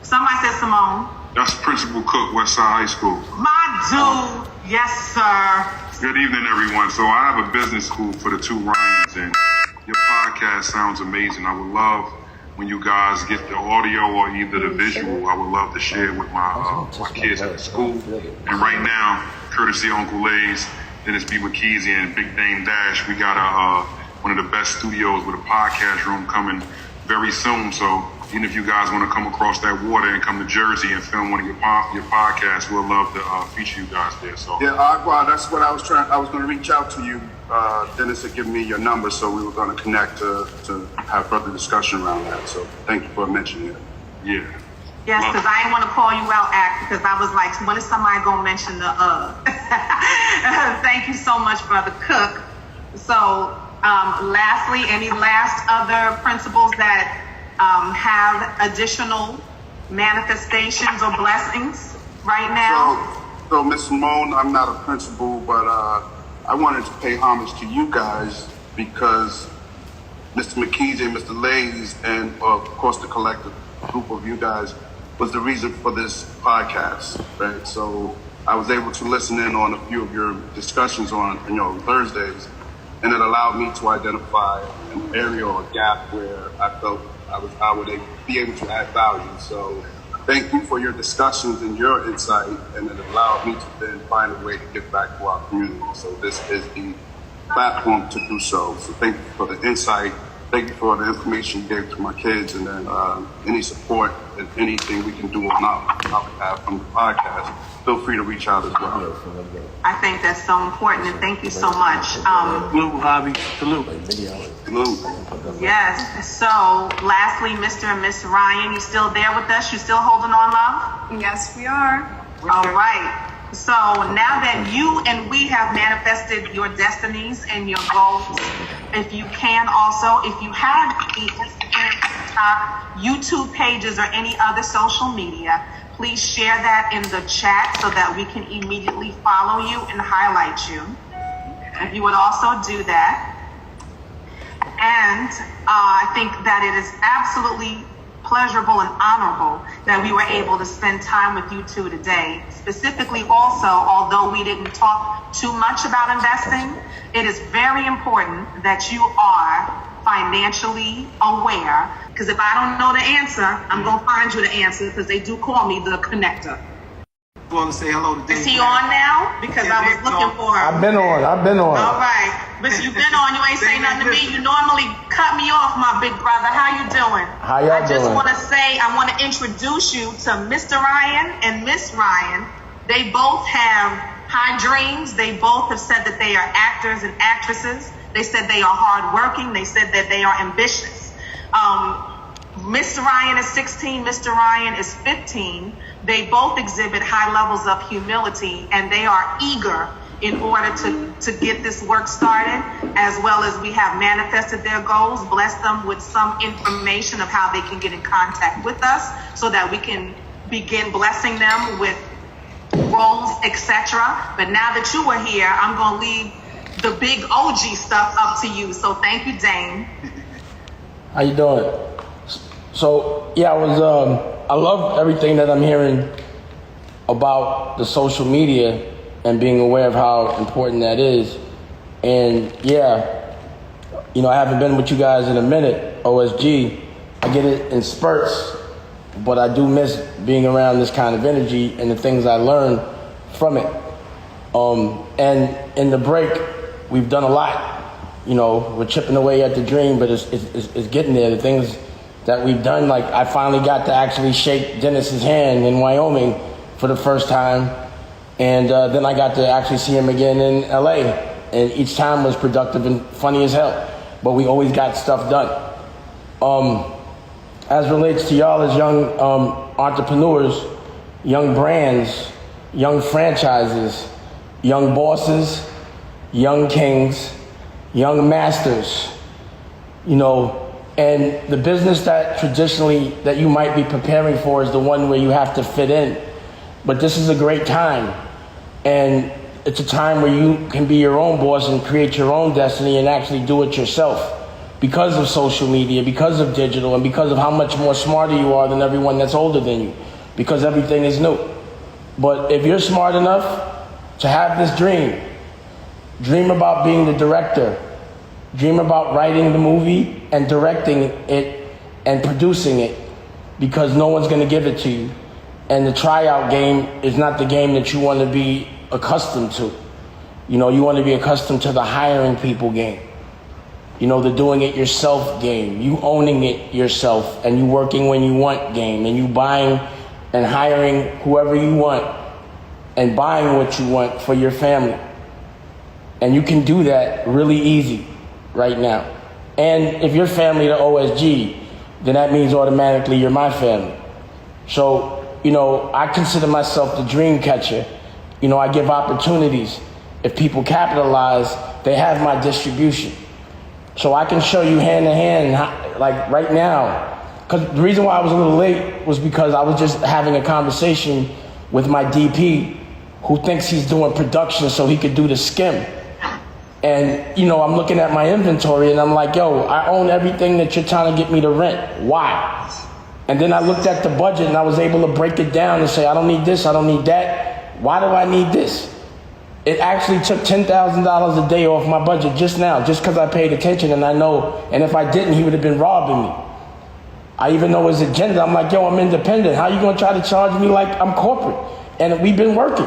Somebody said Simone. That's Principal Cook, Westside High School. My dude. Yes, sir. Good evening, everyone. So I have a business school for the two Ryans, and your podcast sounds amazing. I would love when you guys get the audio or either the visual. I would love to share it with my kids at the school. And right now, courtesy of Uncle Lays, Dennis B. McKeezy, and Big Dame Dash, we got one of the best studios with a podcast room coming very soon. So even if you guys want to come across that water and come to Jersey and film one of your podcasts, we'll love to feature you guys there. So yeah, Agua, that's what I was trying. I was going to reach out to you. Dennis had given me your number, so we were going to connect to have further discussion around that. So thank you for mentioning it. Yeah. Yes, because I didn't want to call you out, Act, because I was like, when is somebody going to mention the Thank you so much, Brother Cook. So lastly, any last other principles that have additional manifestations or blessings right now? So Ms. Simone, I'm not a principal, but I wanted to pay homage to you guys because Mr. McKeezy and Mr. Lays and of course the collective group of you guys was the reason for this podcast, right? So I was able to listen in on a few of your discussions on Thursdays, and it allowed me to identify an area or a gap where I felt I would be able to add value. So thank you for your discussions and your insight, and it allowed me to then find a way to give back to our community. So this is the platform to do so. So thank you for the insight. Thank you for the information you gave to my kids, and then any support and anything we can do on our behalf from the podcast, feel free to reach out as well. I think that's so important, and thank you so much. Salute, Javi. Salute. Yes. So, lastly, Mr. and Miss Ryan, you still there with us? You still holding on, love? Yes, we are. All right. So now that you and we have manifested your destinies and your goals, if you can also, if you have the Instagram, TikTok, YouTube pages, or any other social media, please share that in the chat so that we can immediately follow you and highlight you. If you would also do that. And I think that it is absolutely pleasurable and honorable that we were able to spend time with you two today. Specifically also, although we didn't talk too much about investing, it is very important that you are financially aware, because if I don't know the answer, I'm going to find you the answer, because they do call me the connector. I want to say hello to Dave. Is he on now? Because I was looking for him. I've been on. All right. But you've been on. You ain't saying nothing to me. You normally cut me off, my big brother. How you doing? How y'all doing? I just want to say, I want to introduce you to Mr. Ryan and Miss Ryan. They both have high dreams. They both have said that they are actors and actresses. They said they are hardworking. They said that they are ambitious. Mr. Ryan is 16, Mr. Ryan is 15. They both exhibit high levels of humility, and they are eager in order to get this work started, as well as we have manifested their goals, blessed them with some information of how they can get in contact with us so that we can begin blessing them with roles, etc. But now that you are here, I'm going to leave the big OG stuff up to you. So thank you, Dane. How you doing? So yeah, I love everything that I'm hearing about the social media and being aware of how important that is. And yeah, I haven't been with you guys in a minute, OSG. I get it in spurts, but I do miss being around this kind of energy and the things I learned from it. And in the break, we've done a lot. We're chipping away at the dream, but it's getting there. The things that we've done, like I finally got to actually shake Dennis's hand in Wyoming for the first time. And then I got to actually see him again in LA. And each time was productive and funny as hell. But we always got stuff done. As relates to y'all as young entrepreneurs, young brands, young franchises, young bosses, young kings, young masters, and the business that traditionally that you might be preparing for is the one where you have to fit in. But this is a great time. And it's a time where you can be your own boss and create your own destiny and actually do it yourself. because of social media, because of digital, and because of how much more smarter you are than everyone that's older than you, because everything is new. But if you're smart enough to have this dream about being the director, dream about writing the movie and directing it and producing it, because no one's going to give it to you. And the tryout game is not the game that you want to be accustomed to. You know, you want to be accustomed to the hiring people game. You know, the doing it yourself game, you owning it yourself, and you working when you want game, and you buying and hiring whoever you want and buying what you want for your family. And you can do that really easy right now. And if you're family to OSG, then that means automatically you're my family. So, you know, I consider myself the dream catcher. You know, I give opportunities. If people capitalize, they have my distribution. So I can show you hand to hand, like right now. Because the reason why I was a little late was because I was just having a conversation with my DP who thinks he's doing production so he could do the skim. And, you know, I'm looking at my inventory and I'm like, yo, I own everything that you're trying to get me to rent. Why? And then I looked at the budget and I was able to break it down and say, I don't need this, I don't need that. Why do I need this? It actually took $10,000 a day off my budget just now, just because I paid attention, and I know, and if I didn't, he would have been robbing me. I even know his agenda. I'm like, yo, I'm independent. How you gonna try to charge me like I'm corporate? And we've been working.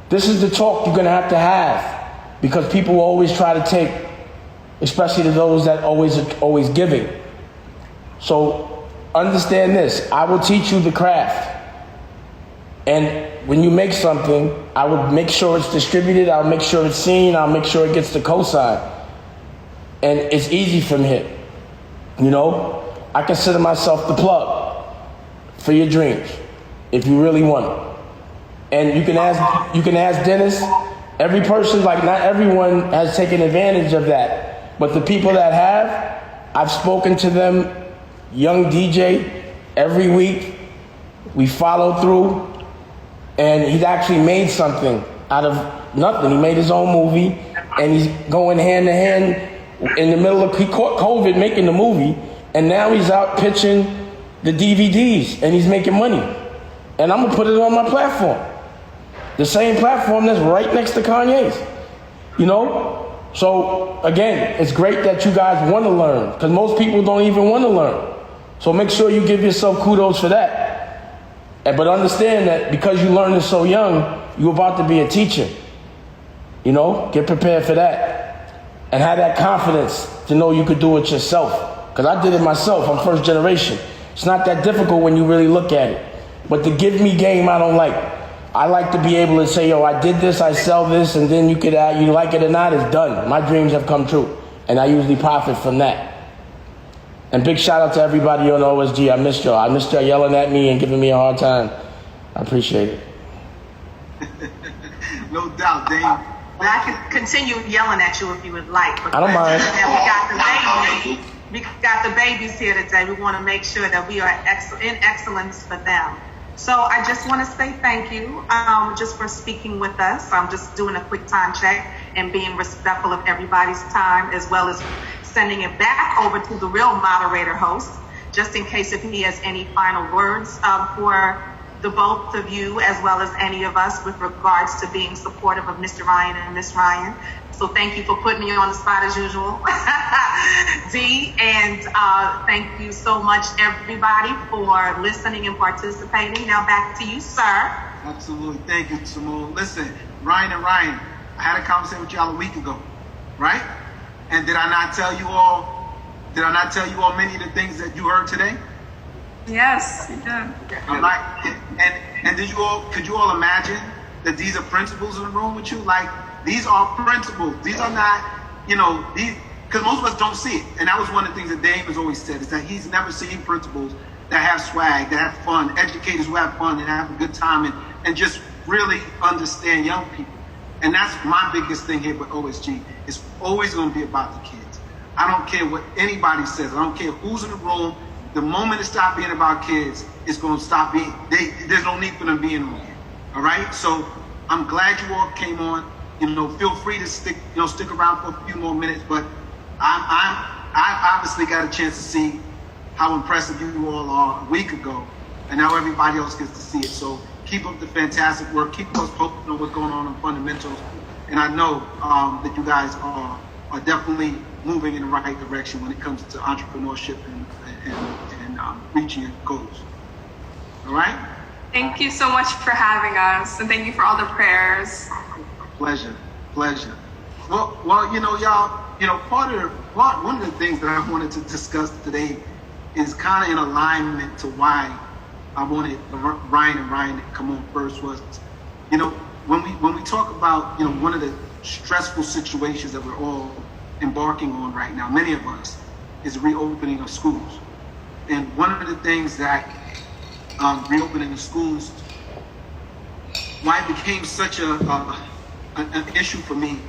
This is the talk you're gonna have, because people will always try to take, especially to those that always giving. So understand this, I will teach you the craft. And when you make something, I will make sure it's distributed, I'll make sure it's seen, I'll make sure it gets the cosign. And it's easy from here. You know, I consider myself the plug for your dreams, if you really want it. And you can ask Dennis, every person, like not everyone has taken advantage of that. But the people that have, I've spoken to them, young DJ, every week. We follow through. And he's actually made something out of nothing. He made his own movie, and he's going hand to hand in the middle of COVID making the movie, and now he's out pitching the DVDs, and he's making money. And I'm gonna put it on my platform. The same platform that's right next to Kanye's, you know? So again, it's great that you guys wanna learn, because most people don't even wanna learn. So make sure you give yourself kudos for that. But understand that because you learned it so young, you're about to be a teacher. You know, get prepared for that. And have that confidence to know you could do it yourself. Because I did it myself, I'm first generation. It's not that difficult when you really look at it. But the give me game, I don't like. I like to be able to say, yo, I did this, I sell this, and then you could, you like it or not, it's done. My dreams have come true. And I usually profit from that. And big shout out to everybody on OSG. I missed y'all. I missed y'all yelling at me and giving me a hard time. I appreciate it. No doubt, Dame. Well, I can continue yelling at you if you would like. I don't mind. We got the babies here today. We want to make sure that we are in excellence for them. So I just want to say thank you just for speaking with us. I'm just doing a quick time check and being respectful of everybody's time, as well as sending it back over to the real moderator host, just in case if he has any final words for the both of you, as well as any of us, with regards to being supportive of Mr. Ryan and Miss Ryan. So thank you for putting me on the spot as usual, D, and thank you so much, everybody, for listening and participating. Now back to you, sir. Absolutely. Thank you, Simone. Listen, Ryan and Ryan, I had a conversation with y'all a week ago, right? And did I not tell you all many of the things that you heard today? Yes, you did. I'm like, and could you all imagine that these are principals in the room with you? Like, these are principals. These are not, because most of us don't see it. And that was one of the things that Dame has always said, is that he's never seen principals that have swag, that have fun, educators who have fun and have a good time and just really understand young people. And that's my biggest thing here with OSG. It's always going to be about the kids. I don't care what anybody says. I don't care who's in the room. The moment it stops being about kids, it's going to stop being, there's no need for them being on here. All right? So I'm glad you all came on. Feel free to stick around for a few more minutes, but I I obviously got a chance to see how impressive you all are a week ago, and now everybody else gets to see it. So keep up the fantastic work. Keep us posted on what's going on in fundamentals. And I know that you guys are definitely moving in the right direction when it comes to entrepreneurship and reaching your goals. All right? Thank you so much for having us, and thank you for all the prayers. Pleasure. Well, you know, y'all, you know, one of the things that I wanted to discuss today is kind of in alignment to why I wanted Ryan to come on first was, you know, when we talk about, you know, one of the stressful situations that we're all embarking on right now, many of us, is reopening of schools. And one of the things that reopening the schools, why it became such an issue for me,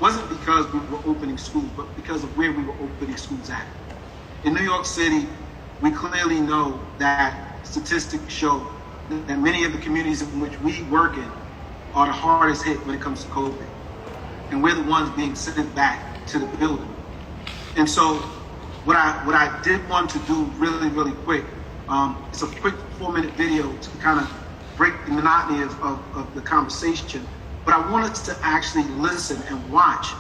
wasn't because we were opening schools, but because of where we were opening schools at. In New York City, we clearly know that statistics show that many of the communities in which we work in are the hardest hit when it comes to COVID. And we're the ones being sent back to the building. And so what I did want to do really, really quick, it's a quick 4-minute video to kind of break the monotony of the conversation. But I wanted to actually listen and watch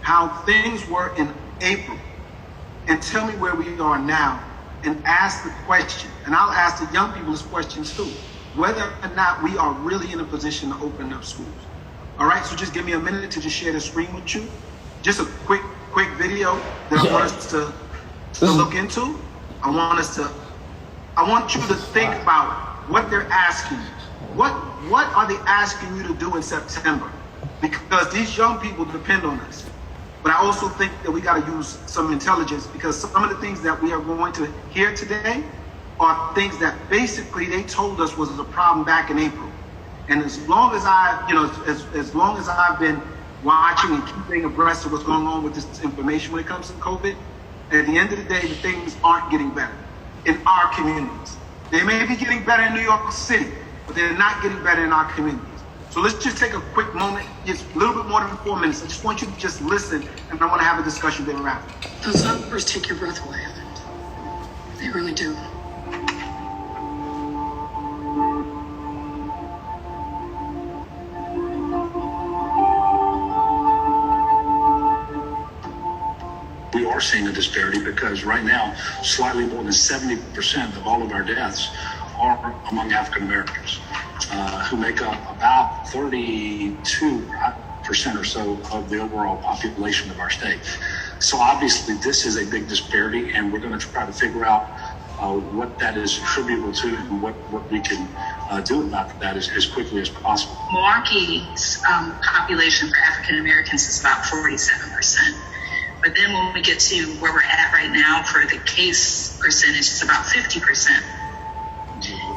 how things were in April and tell me where we are now and ask the question, and I'll ask the young people this question too, whether or not we are really in a position to open up schools. All right, so just give me a minute to just share the screen with you. Just a quick video that I want us to look into. I want you to think about what they're asking you. What are they asking you to do in September? Because these young people depend on us. But I also think that we got to use some intelligence, because some of the things that we are going to hear today are things that basically they told us was a problem back in April. And as long as as long as I've been watching and keeping abreast of what's going on with this information when it comes to COVID, at the end of the day, the things aren't getting better in our communities. They may be getting better in New York City, but they're not getting better in our communities. So let's just take a quick moment, just a little bit more than 4 minutes. I just want you to just listen, and I want to have a discussion thereafter. Those numbers take your breath away. They really do. We are seeing a disparity because right now, slightly more than 70% of all of our deaths are among African Americans, who make up about 32% or so of the overall population of our state. So obviously this is a big disparity, and we're going to try to figure out what that is attributable to and what we can do about that as quickly as possible. Milwaukee's population for African Americans is about 47%. But then when we get to where we're at right now for the case percentage, it's about 50%.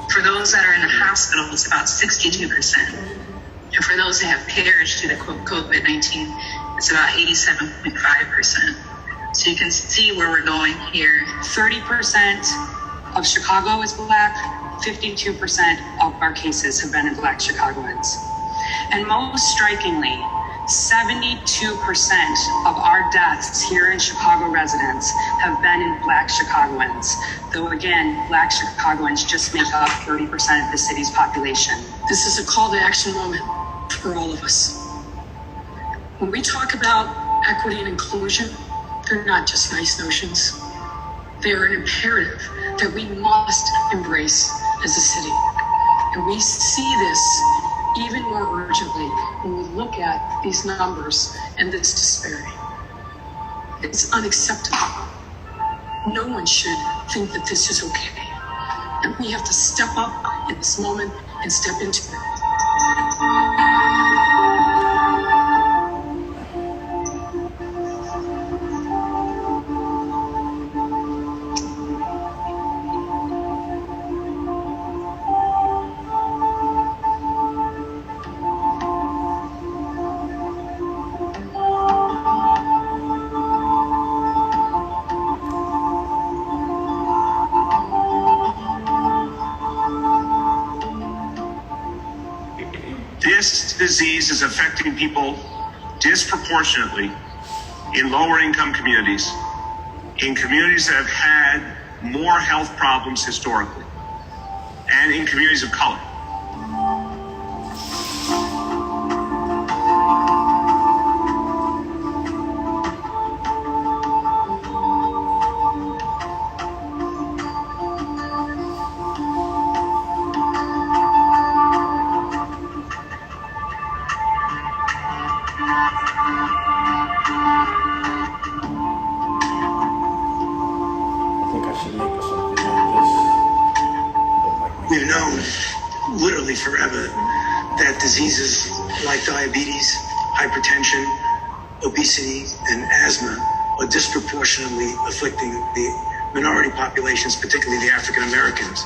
For those that are in the hospital, it's about 62%. And for those that have perished due to COVID-19, it's about 87.5%. So you can see where we're going here. 30% of Chicago is Black. 52% of our cases have been in Black Chicagoans. And most strikingly, 72% of our deaths here in Chicago residents have been in Black Chicagoans. Though again, Black Chicagoans just make up 30% of the city's population. This is a call to action moment for all of us. When we talk about equity and inclusion, they're not just nice notions. They are an imperative that we must embrace as a city. And we see this even more urgently when we look at these numbers and this disparity. It's unacceptable. No one should think that this is okay. And we have to step up in this moment and step into it. This disease is affecting people disproportionately in lower income communities in communities that have had more health problems historically, and in communities of color. I think I should make something like this. We've known literally forever that diseases like diabetes, hypertension, obesity, and asthma are disproportionately afflicting the minority populations, particularly the African Americans.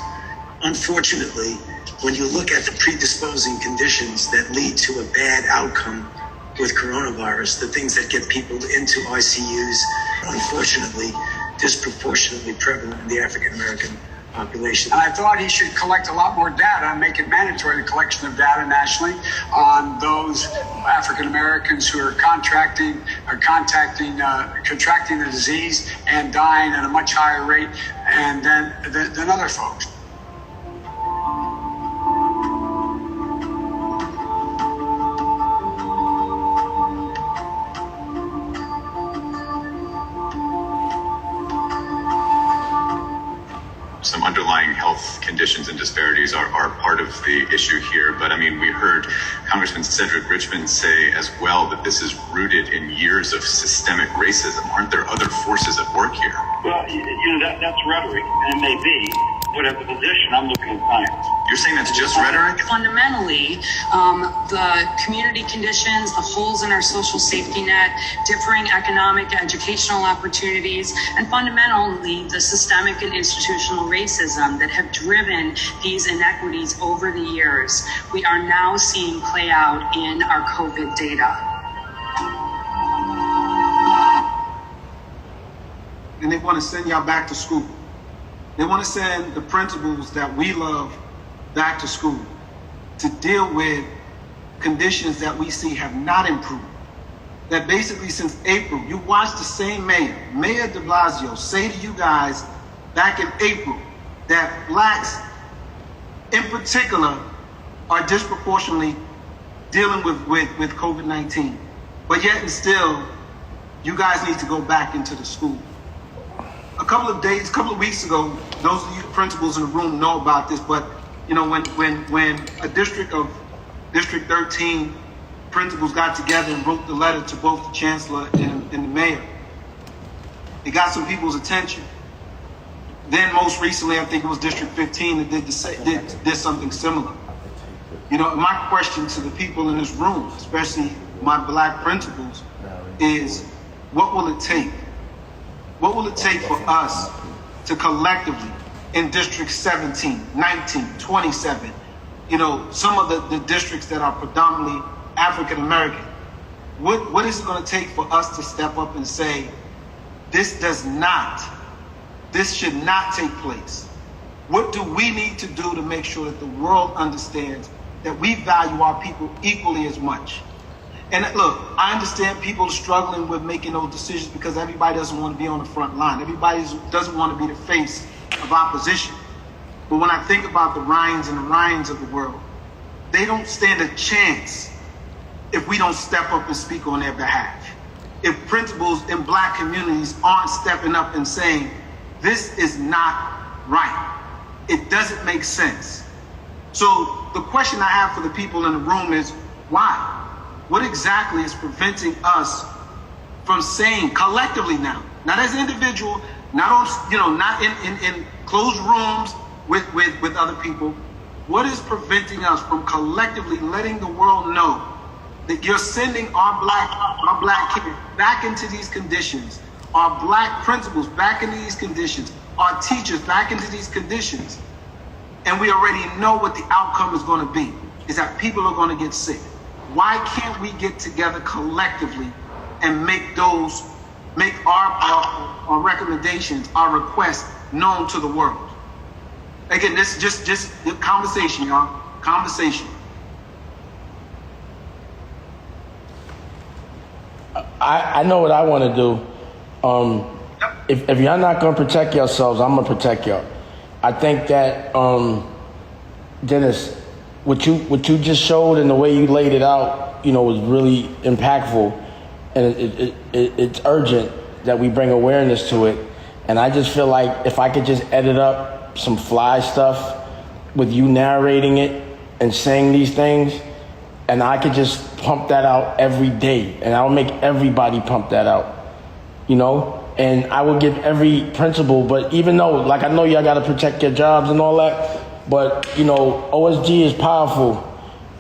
Unfortunately, when you look at the predisposing conditions that lead to a bad outcome with coronavirus, the things that get people into ICUs, unfortunately, disproportionately prevalent in the African American population. And I thought he should collect a lot more data and make it mandatory, the collection of data nationally on those African Americans who are contracting the disease and dying at a much higher rate than other folks. Some underlying health conditions and disparities are part of the issue here. But I mean, we heard Congressman Cedric Richmond say as well that this is rooted in years of systemic racism. Aren't there other forces at work here? Well, that's rhetoric, and it may be. Whatever position, I'm looking at science. You're saying that's just rhetoric? Fundamentally, the community conditions, the holes in our social safety net, differing economic, educational opportunities, and fundamentally the systemic and institutional racism that have driven these inequities over the years, we are now seeing play out in our COVID data. And they want to send y'all back to school. They want to send the principals that we love back to school to deal with conditions that we see have not improved. That basically since April, you watched the same Mayor de Blasio, say to you guys back in April that blacks in particular are disproportionately dealing with COVID-19. But yet and still, you guys need to go back into the school. A couple of weeks ago, those of you principals in the room know about this, but you know, when a District 13 principals got together and wrote the letter to both the chancellor and the mayor, it got some people's attention. Then most recently, I think it was District 15 that did something similar. You know, my question to the people in this room, especially my black principals, is what will it take? What will it take for us to collectively in District 17, 19, 27, you know, some of the districts that are predominantly African American, what is it going to take for us to step up and say, this should not take place? What do we need to do to make sure that the world understands that we value our people equally as much? And look, I understand people are struggling with making those decisions because everybody doesn't want to be on the front line. Everybody doesn't want to be the face of opposition. But when I think about the Ryans and the Ryans of the world, they don't stand a chance if we don't step up and speak on their behalf. If principals in black communities aren't stepping up and saying, this is not right. It doesn't make sense. So the question I have for the people in the room is, why? What exactly is preventing us from saying collectively now, not as an individual, not on, not in closed rooms with other people, what is preventing us from collectively letting the world know that you're sending our black kids back into these conditions, our black principals back into these conditions, our teachers back into these conditions, and we already know what the outcome is going to be, is that people are going to get sick. Why can't we get together collectively and make our recommendations, our requests known to the world? Again, this is just conversation, y'all. Conversation. I know what I want to do. if y'all not gonna protect yourselves, I'm gonna protect y'all. I think that Dennis, what you just showed and the way you laid it out, was really impactful, and it's urgent that we bring awareness to it. And I just feel like if I could just edit up some fly stuff with you narrating it and saying these things, and I could just pump that out every day, and I'll make everybody pump that out, and I will give every principal. But even though, like, I know y'all got to protect your jobs and all that, but OSG is powerful,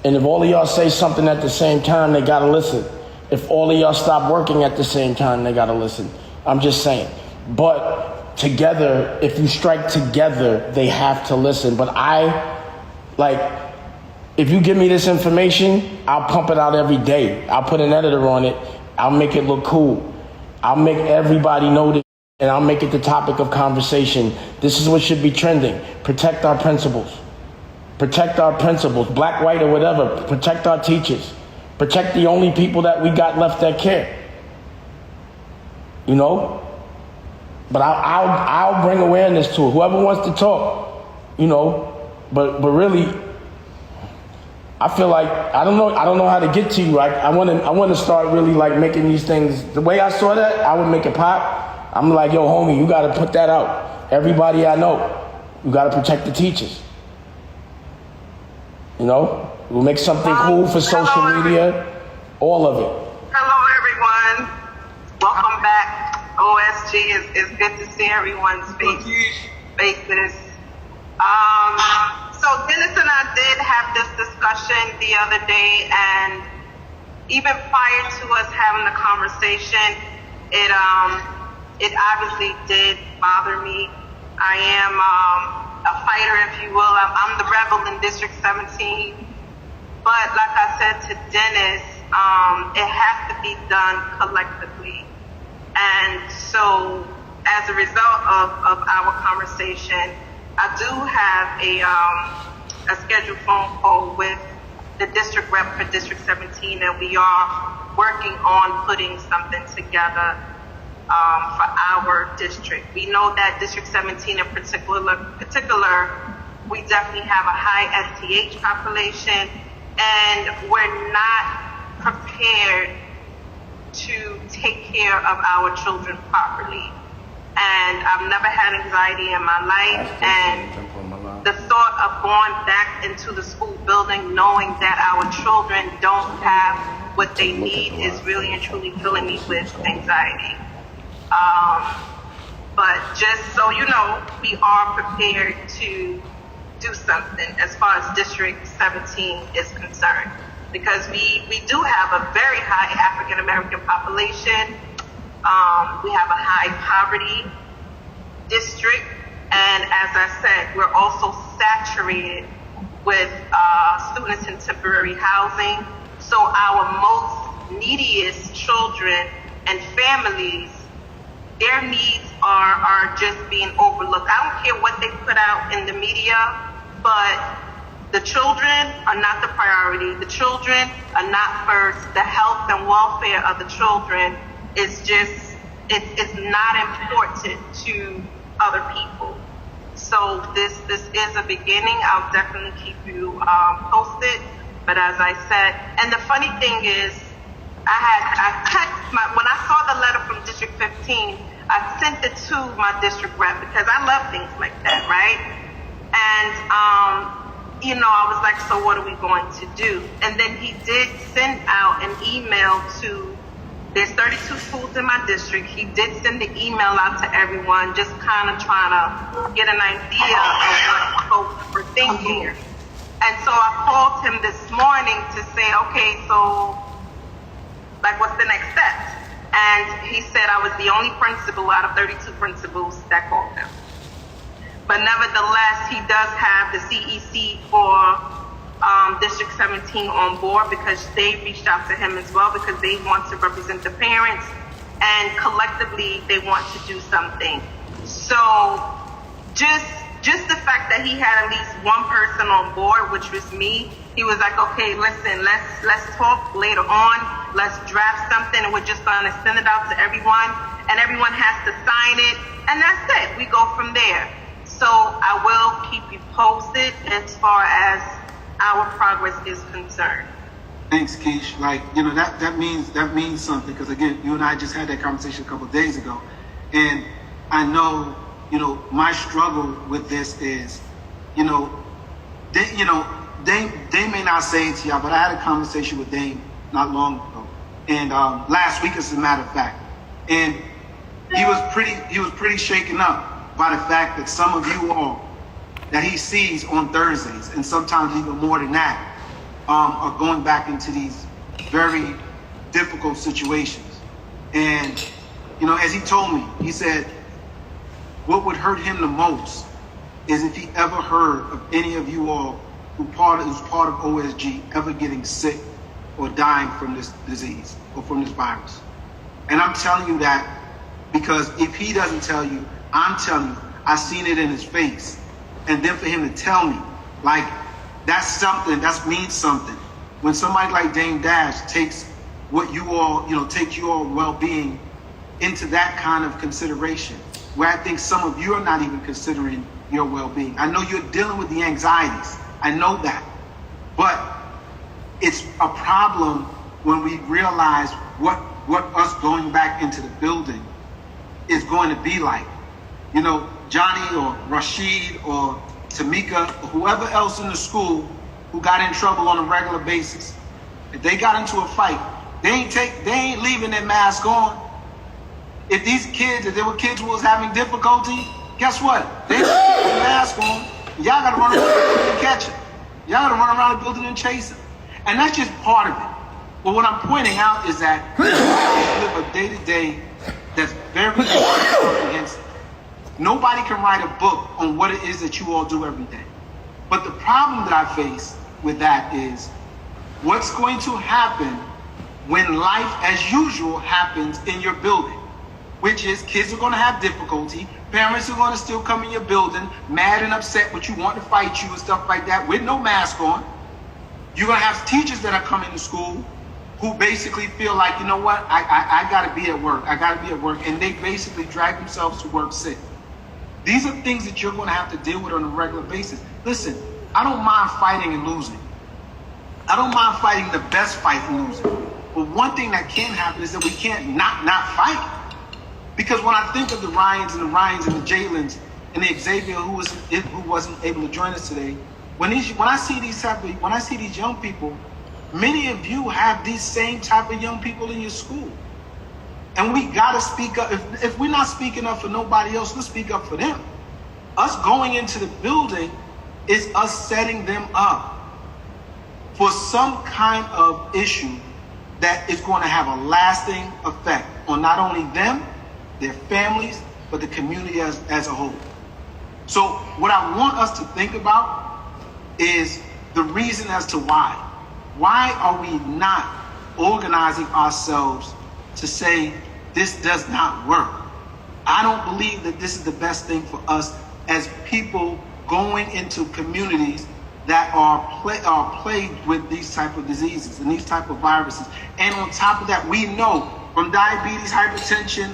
and if all of y'all say something at the same time, they got to listen. If all of y'all stop working at the same time, they got to listen. I'm just saying. But together, if you strike together, they have to listen. But if you give me this information, I'll pump it out every day. I'll put an editor on it. I'll make it look cool. I'll make everybody know this, and I'll make it the topic of conversation. This is what should be trending. Protect our principals. Protect our principals, black, white, or whatever. Protect our teachers. Protect the only people that we got left that care. But I'll bring awareness to it. Whoever wants to talk, But really, I feel like I don't know how to get to you. I want to start really making these things. The way I saw that, I would make it pop. I'm like, yo, homie, you got to put that out. Everybody I know, you got to protect the teachers. We'll make something cool for social media, all of it. Hello, everyone. Welcome back. OSG is good to see everyone's faces. So Dennis and I did have this discussion the other day, and even prior to us having the conversation, it obviously did bother me. I am a fighter, if you will. I'm the rebel in District 17. But like I said to Dennis, it has to be done collectively. And so as a result of our conversation, I do have a scheduled phone call with the district rep for District 17, and we are working on putting something together for our district. We know that District 17 in particular, we definitely have a high STH population, and we're not prepared to take care of our children properly. And I've never had anxiety in my life, and the thought of going back into the school building knowing that our children don't have what they need is really and truly filling me with anxiety. But just so you know, we are prepared to do something as far as District 17 is concerned, because we do have a very high African American population. We have a high poverty district, and as I said, we're also saturated with students in temporary housing. So our most neediest children and families, their needs are just being overlooked. I don't care what they put out in the media, but the children are not the priority. The children are not first. The health and welfare of the children is just, it's not important to other people. So this is a beginning. I'll definitely keep you posted. But as I said, and the funny thing is, when I saw the letter from District 15, I sent it to my district rep because I love things like that, right? And I was like, so what are we going to do? And then he did send out an email to, there's 32 schools in my district. He did send the email out to everyone, just kind of trying to get an idea of what folks were thinking. And so I called him this morning to say, okay, so what's the next step? And he said I was the only principal out of 32 principals that called him. But nevertheless, he does have the CEC for District 17 on board, because they reached out to him as well, because they want to represent the parents, and collectively they want to do something. So just the fact that he had at least one person on board, which was me, he was like, okay, listen, let's talk later on. Let's draft something, and we're just going to send it out to everyone. and everyone has to sign it, and that's it. We go from there. So I will keep you posted as far as our progress is concerned. Thanks, Keish. Like, you know, that means something, because again, you and I just had that conversation a couple of days ago, and I know, you know, my struggle with this is, you know, Dame may not say it to y'all, but I had a conversation with Dame not long ago, and last week, as a matter of fact, and he was pretty shaken up by the fact that some of you all that he sees on Thursdays, and sometimes even more than that, are going back into these very difficult situations. And, you know, as he told me, he said, what would hurt him the most is if he ever heard of any of you all who's part of OSG ever getting sick or dying from this disease or from this virus. And I'm telling you that because if he doesn't tell you, I'm telling you, I've seen it in his face. And then for him to tell me, like, that's something, that means something. When somebody like Dame Dash takes what you all, you know, takes your well-being into that kind of consideration, where I think some of you are not even considering your well-being. I know you're dealing with the anxieties. I know that. But it's a problem when we realize what us going back into the building is going to be like. You know, Johnny or Rashid or Tamika or whoever else in the school who got in trouble on a regular basis, if they got into a fight, they ain't leaving their mask on. If there were kids who was having difficulty, guess what? They put their mask on. Y'all gotta run around the building and catch it. Y'all gotta run around the building and chase it. And that's just part of it. But what I'm pointing out is that we live a day-to-day that's very comprehensive. Nobody can write a book on what it is that you all do every day. But the problem that I face with that is what's going to happen when life as usual happens in your building, which is kids are going to have difficulty, parents are going to still come in your building mad and upset with you, want to fight you and stuff like that with no mask on. You're going to have teachers that are coming to school who basically feel like, you know what, I got to be at work. I got to be at work. And they basically drag themselves to work sick. These are things that you're going to have to deal with on a regular basis. Listen, I don't mind fighting and losing. I don't mind fighting the best fight and losing. But one thing that can happen is that we can't not fight. Because when I think of the Ryans and the Jaylens and the Xavier who wasn't able to join us today, when I see these young people, many of you have these same type of young people in your school. And we gotta speak up. If we're not speaking up for nobody else, let's speak up for them. Us going into the building is us setting them up for some kind of issue that is going to have a lasting effect on not only them, their families, but the community as a whole. So what I want us to think about is the reason as to why. Why are we not organizing ourselves to say this does not work? I don't believe that this is the best thing for us as people going into communities that are plagued with these type of diseases and these type of viruses. And on top of that, we know from diabetes, hypertension,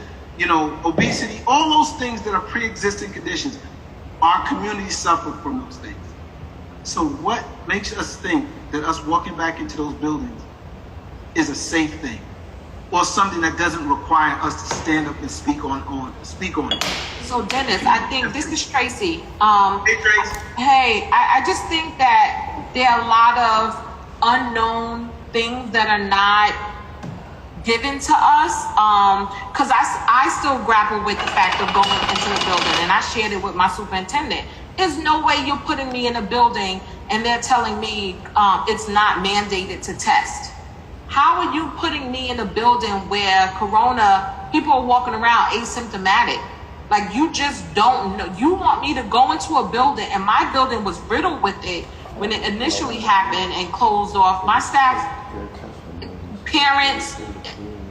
obesity, all those things that are pre-existing conditions, our community suffer from those things. So what makes us think that us walking back into those buildings is a safe thing, or something that doesn't require us to stand up and speak on it? So Dennis, I think this is Tracy. Hey Tracy. Hey, I just think that there are a lot of unknown things that are not given to us, because I still grapple with the fact of going into the building, and I shared it with my superintendent. There's no way you're putting me in a building and they're telling me it's not mandated to test. How are you putting me in a building where people are walking around asymptomatic? Like, you just don't know. You want me to go into a building, and my building was riddled with it when it initially happened and closed off. My staff, parents,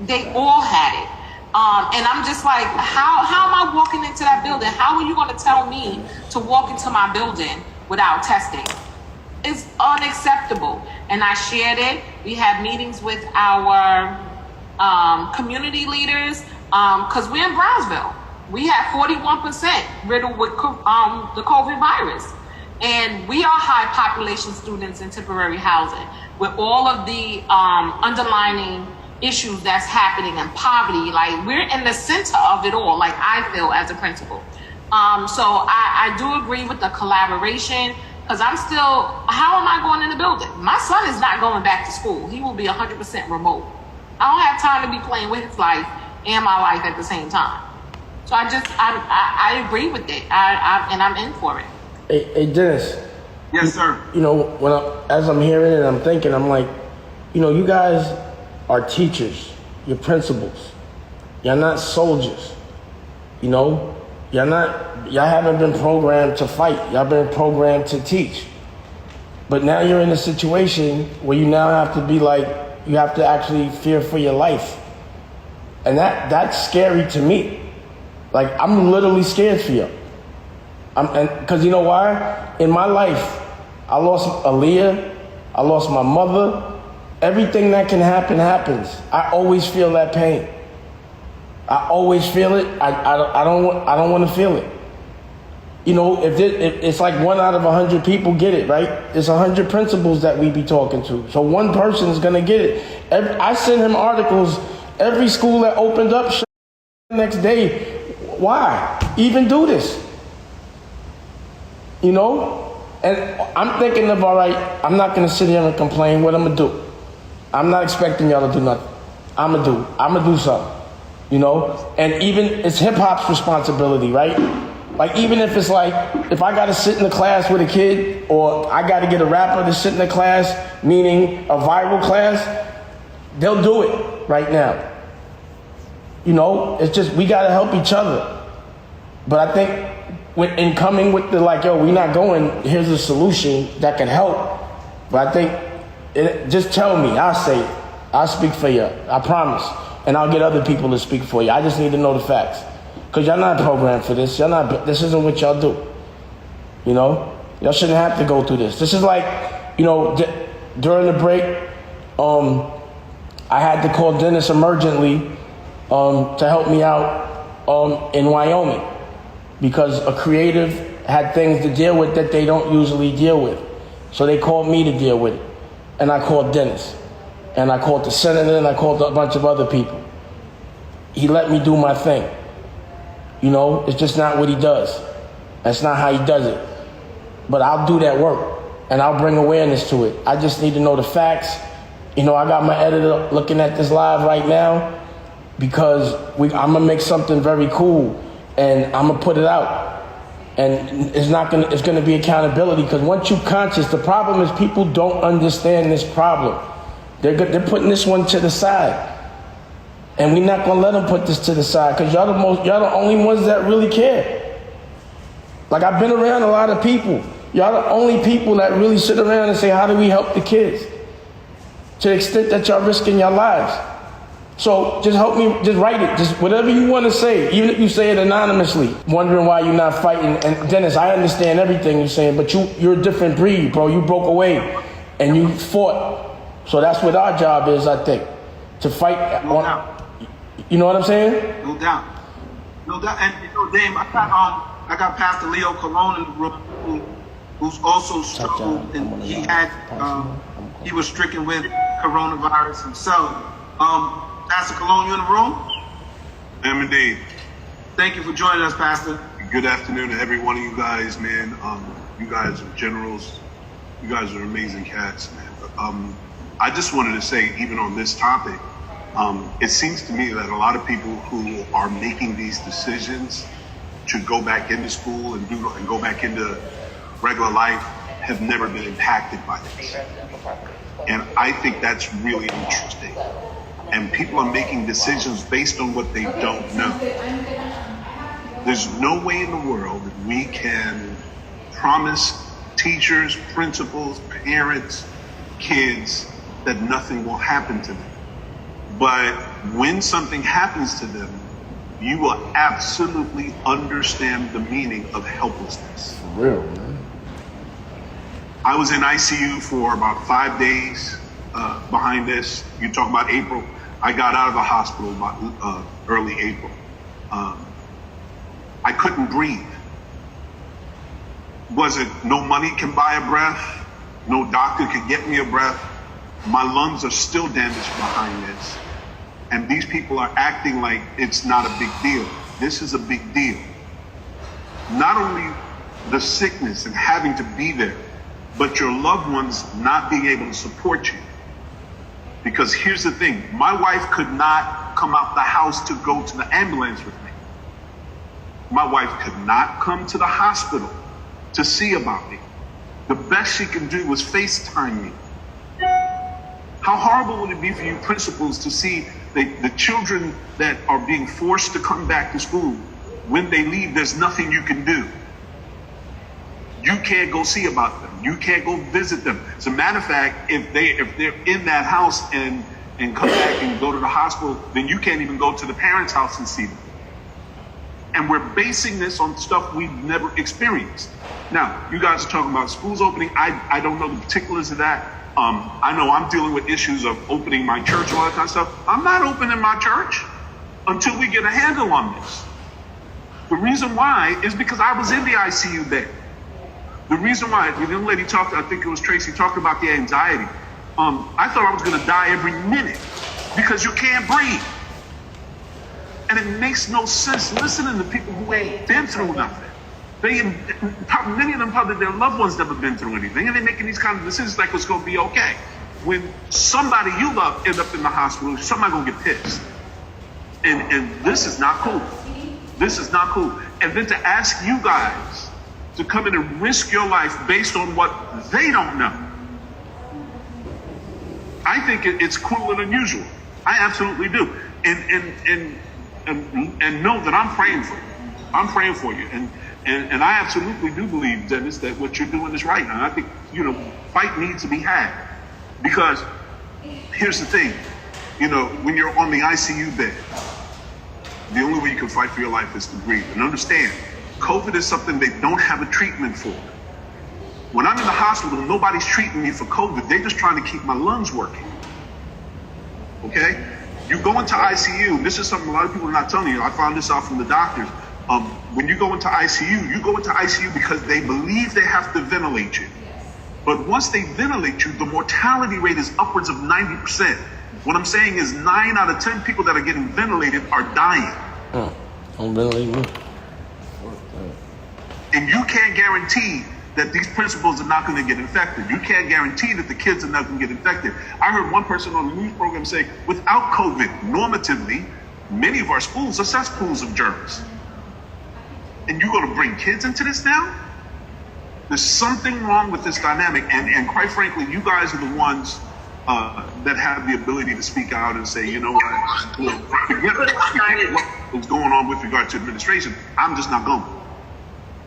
they all had it. And I'm just like, how am I walking into that building? How are you going to tell me to walk into my building without testing? It's unacceptable. And I shared it. We had meetings with our community leaders. Because we're in Brownsville. We have 41% riddled with the COVID virus. And we are high population students in temporary housing with all of the underlining issues that's happening in poverty. Like, we're in the center of it all, like I feel as a principal. So I do agree with the collaboration, because I'm still, how am I going in the building? My son is not going back to school. He will be 100% remote. I don't have time to be playing with his life and my life at the same time. So I agree with it, and I'm in for it. Hey, Dennis. Yes, sir. You know, as I'm hearing it, I'm thinking, I'm like, you know, you guys are teachers, you're principals. You're not soldiers. You know, y'all haven't been programmed to fight. Y'all been programmed to teach. But now you're in a situation where you now have to be like, you have to actually fear for your life. And that's scary to me. Like, I'm literally scared for you. Because you know why? In my life, I lost Aaliyah, I lost my mother. Everything that can happen happens. I always feel that pain. I always feel it. I don't want to feel it. You know, if it's like 1 out of 100 people get it, right? It's 100 principals that we be talking to. So one person is gonna get it. I send him articles. Every school that opened up next day. Why even do this? You know? And I'm thinking of, all right, I'm not gonna sit here and complain. What I'm gonna do? I'm not expecting y'all to do nothing. I'm gonna do something. You know? And even it's hip hop's responsibility, right? Like, even if it's like, if I gotta sit in the class with a kid, or I gotta get a rapper to sit in the class, meaning a viral class, they'll do it right now. You know, it's just, we gotta help each other. But I think in coming with the like, yo, we not going, here's a solution that can help. But I think, just tell me, I'll say it. I'll speak for you, I promise. And I'll get other people to speak for you. I just need to know the facts. Because y'all not programmed for this. This isn't what y'all do. You know? Y'all shouldn't have to go through this. This is like, you know, during the break, I had to call Dennis emergently to help me out in Wyoming, because a creative had things to deal with that they don't usually deal with. So they called me to deal with it. And I called Dennis. And I called the senator, and I called a bunch of other people. He let me do my thing. You know, it's just not what he does. That's not how he does it. But I'll do that work, and I'll bring awareness to it. I just need to know the facts. You know, I got my editor looking at this live right now, because I'm gonna make something very cool, and I'm gonna put it out. And it's gonna be accountability, because once you're conscious, the problem is people don't understand this problem. They're putting this one to the side. And we're not gonna let them put this to the side, because y'all the only ones that really care. Like, I've been around a lot of people. Y'all the only people that really sit around and say, how do we help the kids? To the extent that y'all risking your lives. So just help me, just write it, just whatever you want to say, even if you say it anonymously, wondering why you're not fighting. And Dennis, I understand everything you're saying, but you're a different breed, bro. You broke away and you fought. So that's what our job is, I think, to fight. No doubt. You know what I'm saying? No doubt. No doubt. And you know, Dame, I got Pastor Leo Colon in the room, who's also struggled, and he was stricken with coronavirus himself. Pastor Colon, you in the room? I am indeed. Thank you for joining us, Pastor. Good afternoon to every one of you guys, man. You guys are generals. You guys are amazing cats, man. I just wanted to say, even on this topic, it seems to me that a lot of people who are making these decisions to go back into school and go back into regular life have never been impacted by this. And I think that's really interesting. And people are making decisions based on what they don't know. There's no way in the world that we can promise teachers, principals, parents, kids that nothing will happen to them. But when something happens to them, you will absolutely understand the meaning of helplessness. For real, man. I was in ICU for about 5 days behind this. You talk about April. I got out of the hospital by early April. I couldn't breathe. Was it no money can buy a breath? No doctor could get me a breath? My lungs are still damaged behind this. And these people are acting like it's not a big deal. This is a big deal. Not only the sickness and having to be there, but your loved ones not being able to support you. Because here's the thing, my wife could not come out the house to go to the ambulance with me. My wife could not come to the hospital to see about me. The best she can do was FaceTime me. How horrible would it be for you principals to see the children that are being forced to come back to school, when they leave, there's nothing you can do. You can't go see about them. You can't go visit them. As a matter of fact, if they're in that house and come back and go to the hospital, then you can't even go to the parents' house and see them. And we're basing this on stuff we've never experienced. Now, you guys are talking about schools opening. I don't know the particulars of that. I know I'm dealing with issues of opening my church and all that kind of stuff. I'm not opening my church until we get a handle on this. The reason why is because I was in the ICU bed. The reason why, the young lady talked, I think it was Tracy, talked about the anxiety. I thought I was going to die every minute because you can't breathe. And it makes no sense listening to people who ain't been through nothing. Many of them probably their loved ones never been through anything, and they're making these kind of decisions like it's going to be okay. When somebody you love end up in the hospital, somebody going to get pissed. And this is not cool. This is not cool. And then to ask you guys to come in and risk your life based on what they don't know, I think it's cruel and unusual. I absolutely do. And know that I'm praying for you. I'm praying for you. And I absolutely do believe, Dennis, that what you're doing is right. And I think, fight needs to be had. Because here's the thing, when you're on the ICU bed, the only way you can fight for your life is to breathe. And understand, COVID is something they don't have a treatment for. When I'm in the hospital, nobody's treating me for COVID. They're just trying to keep my lungs working. Okay? You go into ICU, this is something a lot of people are not telling you. I found this out from the doctors. When you go into ICU, you go into ICU because they believe they have to ventilate you. But once they ventilate you, the mortality rate is upwards of 90%. What I'm saying is 9 out of 10 people that are getting ventilated are dying. Don't ventilate me. And you can't guarantee that these principals are not going to get infected. You can't guarantee that the kids are not going to get infected. I heard one person on the news program say, without COVID, normatively, many of our schools are cesspools of germs. And you're going to bring kids into this now? There's something wrong with this dynamic. And quite frankly, you guys are the ones that have the ability to speak out and say, you know what, forget what's going on with regard to administration. I'm just not going.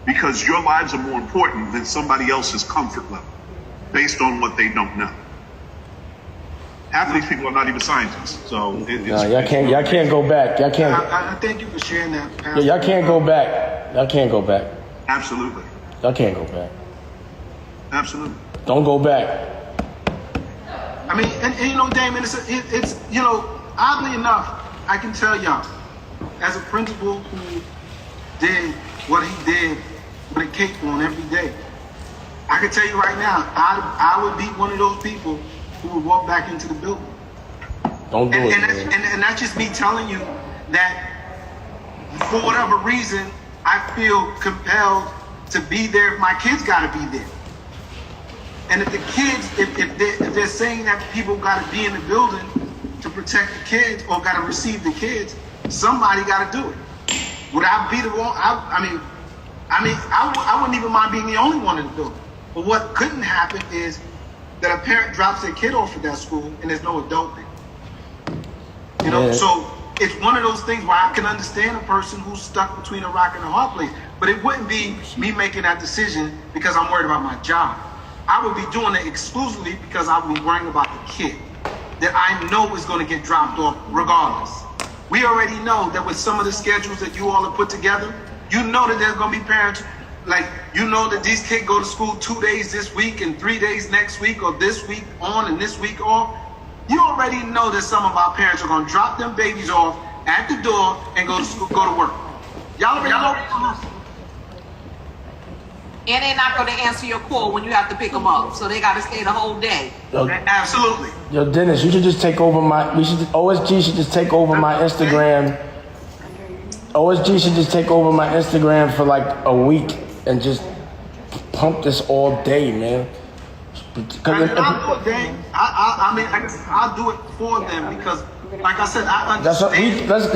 Because your lives are more important than somebody else's comfort level based on what they don't know. Half of these people are not even scientists, so y'all can't go back. Y'all can't. I thank you for sharing that. Pastor. Y'all can't go back. Y'all can't go back. Absolutely. Y'all can't go back. Absolutely. Don't go back. I mean, and Damon, it's oddly enough, I can tell y'all, as a principal who did what he did with a cape on every day, I can tell you right now, I would be one of those people who would walk back into the building. Don't do it. And that's just me telling you that for whatever reason, I feel compelled to be there if my kids got to be there. And if the kids, if they're saying that people got to be in the building to protect the kids or got to receive the kids, somebody got to do it. Would I be the one? I wouldn't even mind being the only one in the building. But what couldn't happen is that a parent drops their kid off at that school and there's no adult there. So it's one of those things where I can understand a person who's stuck between a rock and a hard place. But it wouldn't be me making that decision because I'm worried about my job. I would be doing it exclusively because I would be worrying about the kid that I know is going to get dropped off regardless. We already know that with some of the schedules that you all have put together, you know that there's going to be parents, that these kids go to school 2 days this week and 3 days next week, or this week on and this week off. You already know that some of our parents are going to drop them babies off at the door and go to school, go to work. Y'all already know. And they're not going to answer your call when you have to pick them up, so they got to stay the whole day. Absolutely. Yo, Dennis, you should just take over OSG should just take over my Instagram. OSG should just take over my Instagram for like a week and just pump this all day, man. I'll do it, Dave. I mean, I'll do it for them because, like I said, I understand. Let's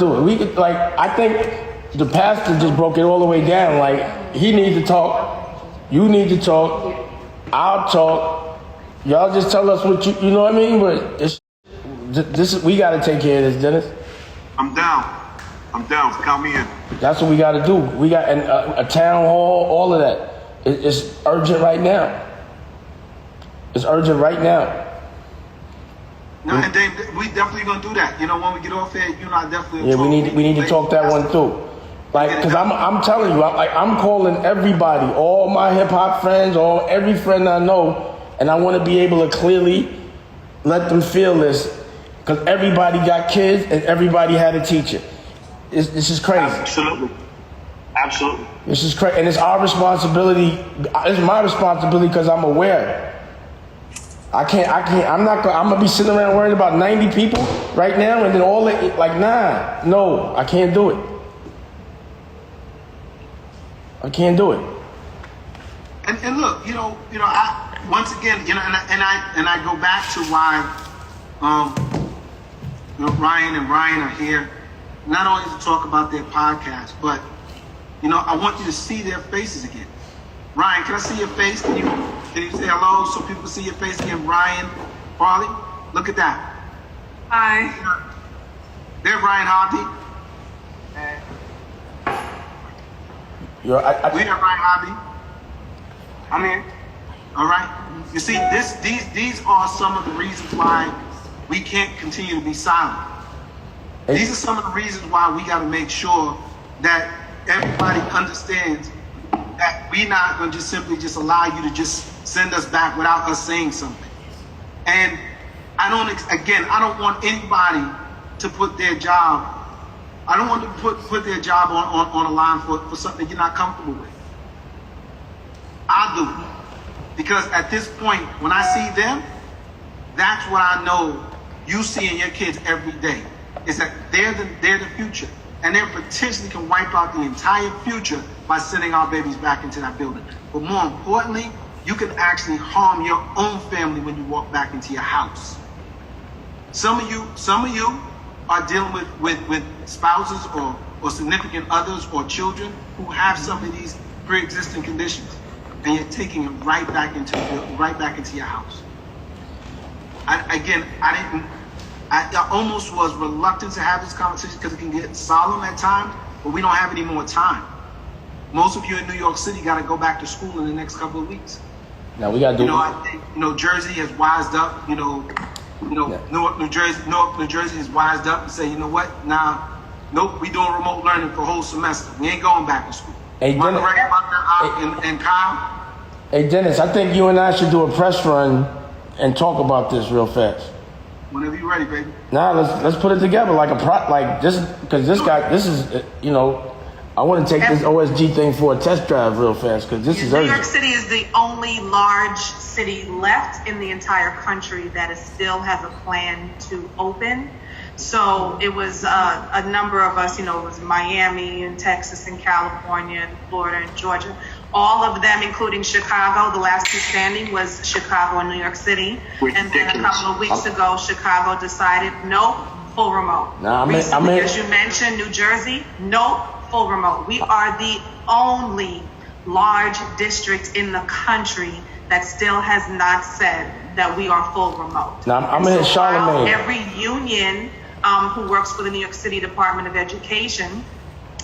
do it. We could, like, I think the pastor just broke it all the way down. Like, he needs to talk, you need to talk, I'll talk. Y'all just tell us what you know what I mean. But this we got to take care of this, Dennis. I'm down. Count me in. That's what we got to do. We got a town hall, all of that. It's urgent right now. It's urgent right now. No, and Dave, we definitely gonna do that. You know, when we get off here, you and I definitely. Yeah, we need to talk that one through. Like, cause I'm telling you, I'm calling everybody, all my hip hop friends, every friend I know, and I want to be able to clearly let them feel this, cause everybody got kids and everybody had a teacher. This is crazy. Absolutely. This is crazy, and it's our responsibility. It's my responsibility because I'm aware. I'm gonna be sitting around worrying about 90 people right now, and then I can't do it. I can't do it. And look, I once again, and I go back to why, Ryan and Ryan are here, not only to talk about their podcast, but I want you to see their faces again. Ryan, can I see your face? Can you say hello so people see your face again? Ryan Farley, look at that. Hi. There's Ryan Hardy. We have Ryan Hardy. I'm here. All right. You see, these are some of the reasons why we can't continue to be silent. These are some of the reasons why we got to make sure that everybody understands that we're not going to just simply just allow you to just send us back without us saying something. And I don't want anybody to put their job. I don't want to put their job on a line for something you're not comfortable with. I do. Because at this point, when I see them, that's what I know you see in your kids every day. Is that they're the future. And they potentially can wipe out the entire future by sending our babies back into that building. But more importantly, you can actually harm your own family when you walk back into your house. Some of you are dealing with spouses or significant others or children who have some of these pre-existing conditions, and you're taking them right back into your house. I almost was reluctant to have this conversation because it can get solemn at times, but we don't have any more time. Most of you in New York City got to go back to school in the next couple of weeks. Now we got to do. I think Jersey has wised up. New Jersey has wised up and say, you know what? Now, nope, we doing remote learning for a whole semester. We ain't going back to school. Hey, Am I correct about that, and Kyle? Hey, Dennis, I think you and I should do a press run and talk about this real fast. Whenever you're ready, baby. Nah, let's put it together just because this is I want to take this OSG thing for a test drive real fast because this is urgent. New York City is the only large city left in the entire country that still has a plan to open. So it was a number of us, it was Miami and Texas and California and Florida and Georgia. All of them, including Chicago. The last two standing was Chicago and New York City. And then a couple of weeks ago, Chicago decided, nope, full remote. Recently, as you mentioned, New Jersey, nope, full remote. We are the only large district in the country that still has not said that we are full remote. Now, I'm going to hit Charlemagne. Every union who works for the New York City Department of Education,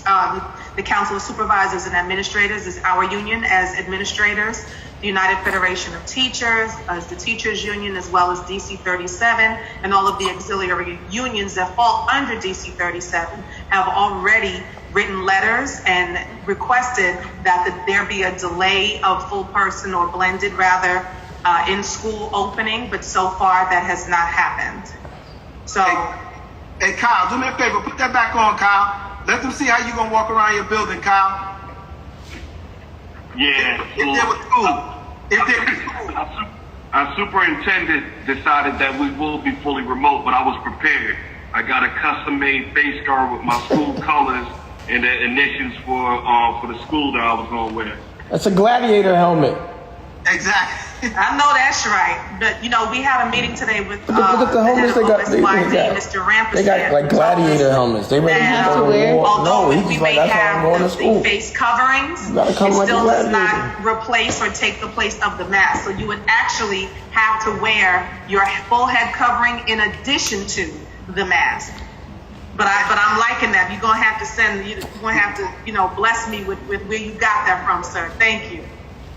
the Council of Supervisors and Administrators is our union as administrators, the United Federation of Teachers as the teachers union, as well as DC 37, and all of the auxiliary unions that fall under DC 37 have already written letters and requested that there be a delay of full person or blended rather in-school opening, but so far that has not happened. So, Hey, Kyle, do me a favor. Put that back on, Kyle. Let them see how you gonna walk around your building, Kyle. Yeah. If there was school. If there was school. Our superintendent decided that we will be fully remote, but I was prepared. I got a custom-made face guard with my school colors and the initials for the school that I was going to wear. That's a gladiator helmet. Exactly. I know that's right. But, you know, we had a meeting today with Look at the helmets they got. Mr. Rampus. They got like gladiator helmets. They ready to go to war. No, he's just like, that's how I'm going to school. Face coverings, You gotta come it like a still does gladiator. not replace or take the place of the mask. So you would actually have to wear your full head covering in addition to the mask. But I'm liking that. You're gonna have to bless me with where you got that from, sir. Thank you.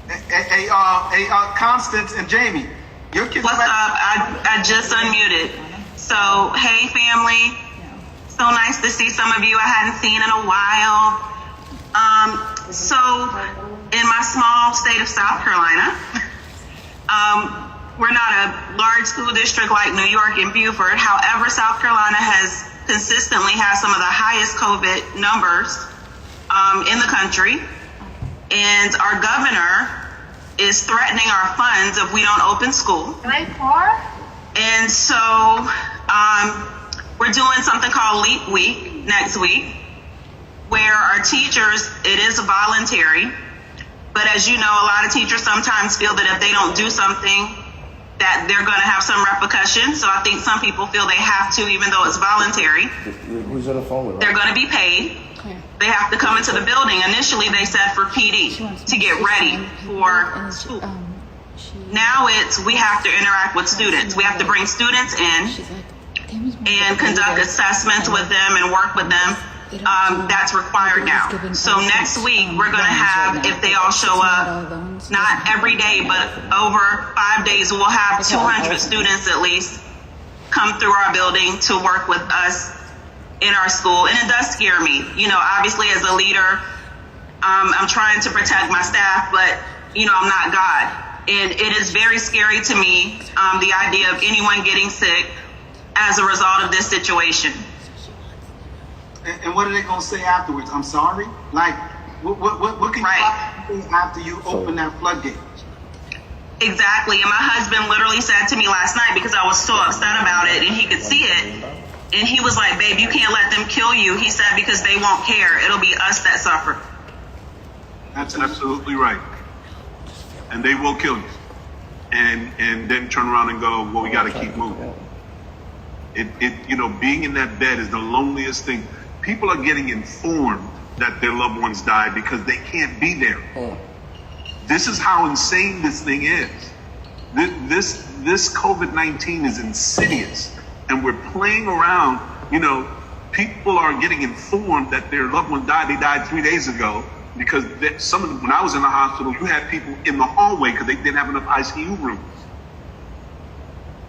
Hey, Constance and Jamie, your kids. What's up? I just unmuted. So, hey, family. So nice to see some of you I hadn't seen in a while. So, in my small state of South Carolina, we're not a large school district like New York and Beaufort. However, South Carolina has consistently had some of the highest COVID numbers in the country. And our governor is threatening our funds if we don't open school. And so we're doing something called Leap Week next week, where our teachers, it is voluntary, but as you know, a lot of teachers sometimes feel that if they don't do something, that they're going to have some repercussions. So I think some people feel they have to, even though it's voluntary. Who's on the phone with? They're going to be paid. They have to come into the building. Initially, they said for PD, to get ready for school. Now we have to interact with students. We have to bring students in and conduct assessments with them and work with them. That's required now. So next week, we're going to have, if they all show up, not every day, but over 5 days, we'll have 200 students at least come through our building to work with us in our school. And it does scare me. You know, obviously as a leader, I'm trying to protect my staff, but you know, I'm not God. And it is very scary to me, the idea of anyone getting sick as a result of this situation. And what are they gonna say afterwards? I'm sorry? Like, what can you do after you open that floodgate? Exactly. And my husband literally said to me last night, because I was so upset about it and he could see it, and he was like, babe, you can't let them kill you. He said, because they won't care. It'll be us that suffer. That's absolutely right. And they will kill you. And then turn around and go, well, we got to keep moving. Being in that bed is the loneliest thing. People are getting informed that their loved ones died because they can't be there. This is how insane this thing is. This COVID-19 is insidious. And we're playing around, people are getting informed that their loved one died. They died 3 days ago because some of them, when I was in the hospital, you had people in the hallway because they didn't have enough ICU rooms.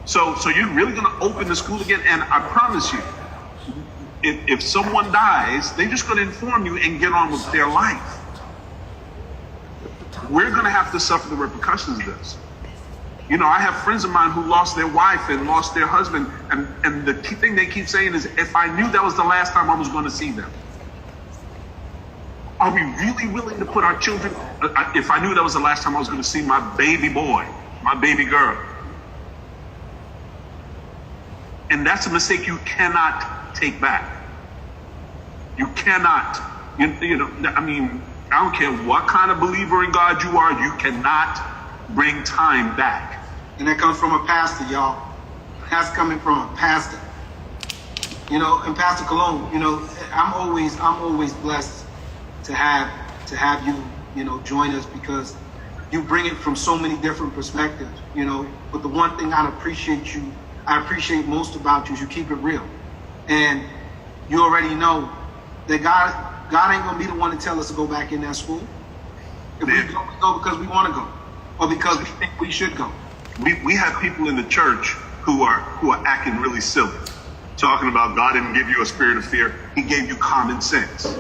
So you're really going to open the school again? And I promise you, if someone dies, they're just going to inform you and get on with their life. We're going to have to suffer the repercussions of this. I have friends of mine who lost their wife and lost their husband, and the key thing they keep saying is, if I knew that was the last time I was going to see them. Are we really willing to put our children, if I knew that was the last time I was going to see my baby boy, my baby girl? And that's a mistake you cannot take back. You cannot, I don't care what kind of believer in God you are, you cannot bring time back. And that comes from a pastor, y'all. That's coming from a pastor. And Pastor Cologne, I'm always blessed to have you, join us, because you bring it from so many different perspectives, But the one thing I appreciate most about you is you keep it real. And you already know that God ain't gonna be the one to tell us to go back in that school. If we go because we want to go, or because we think we should go. We have people in the church who are acting really silly, talking about God didn't give you a spirit of fear; He gave you common sense.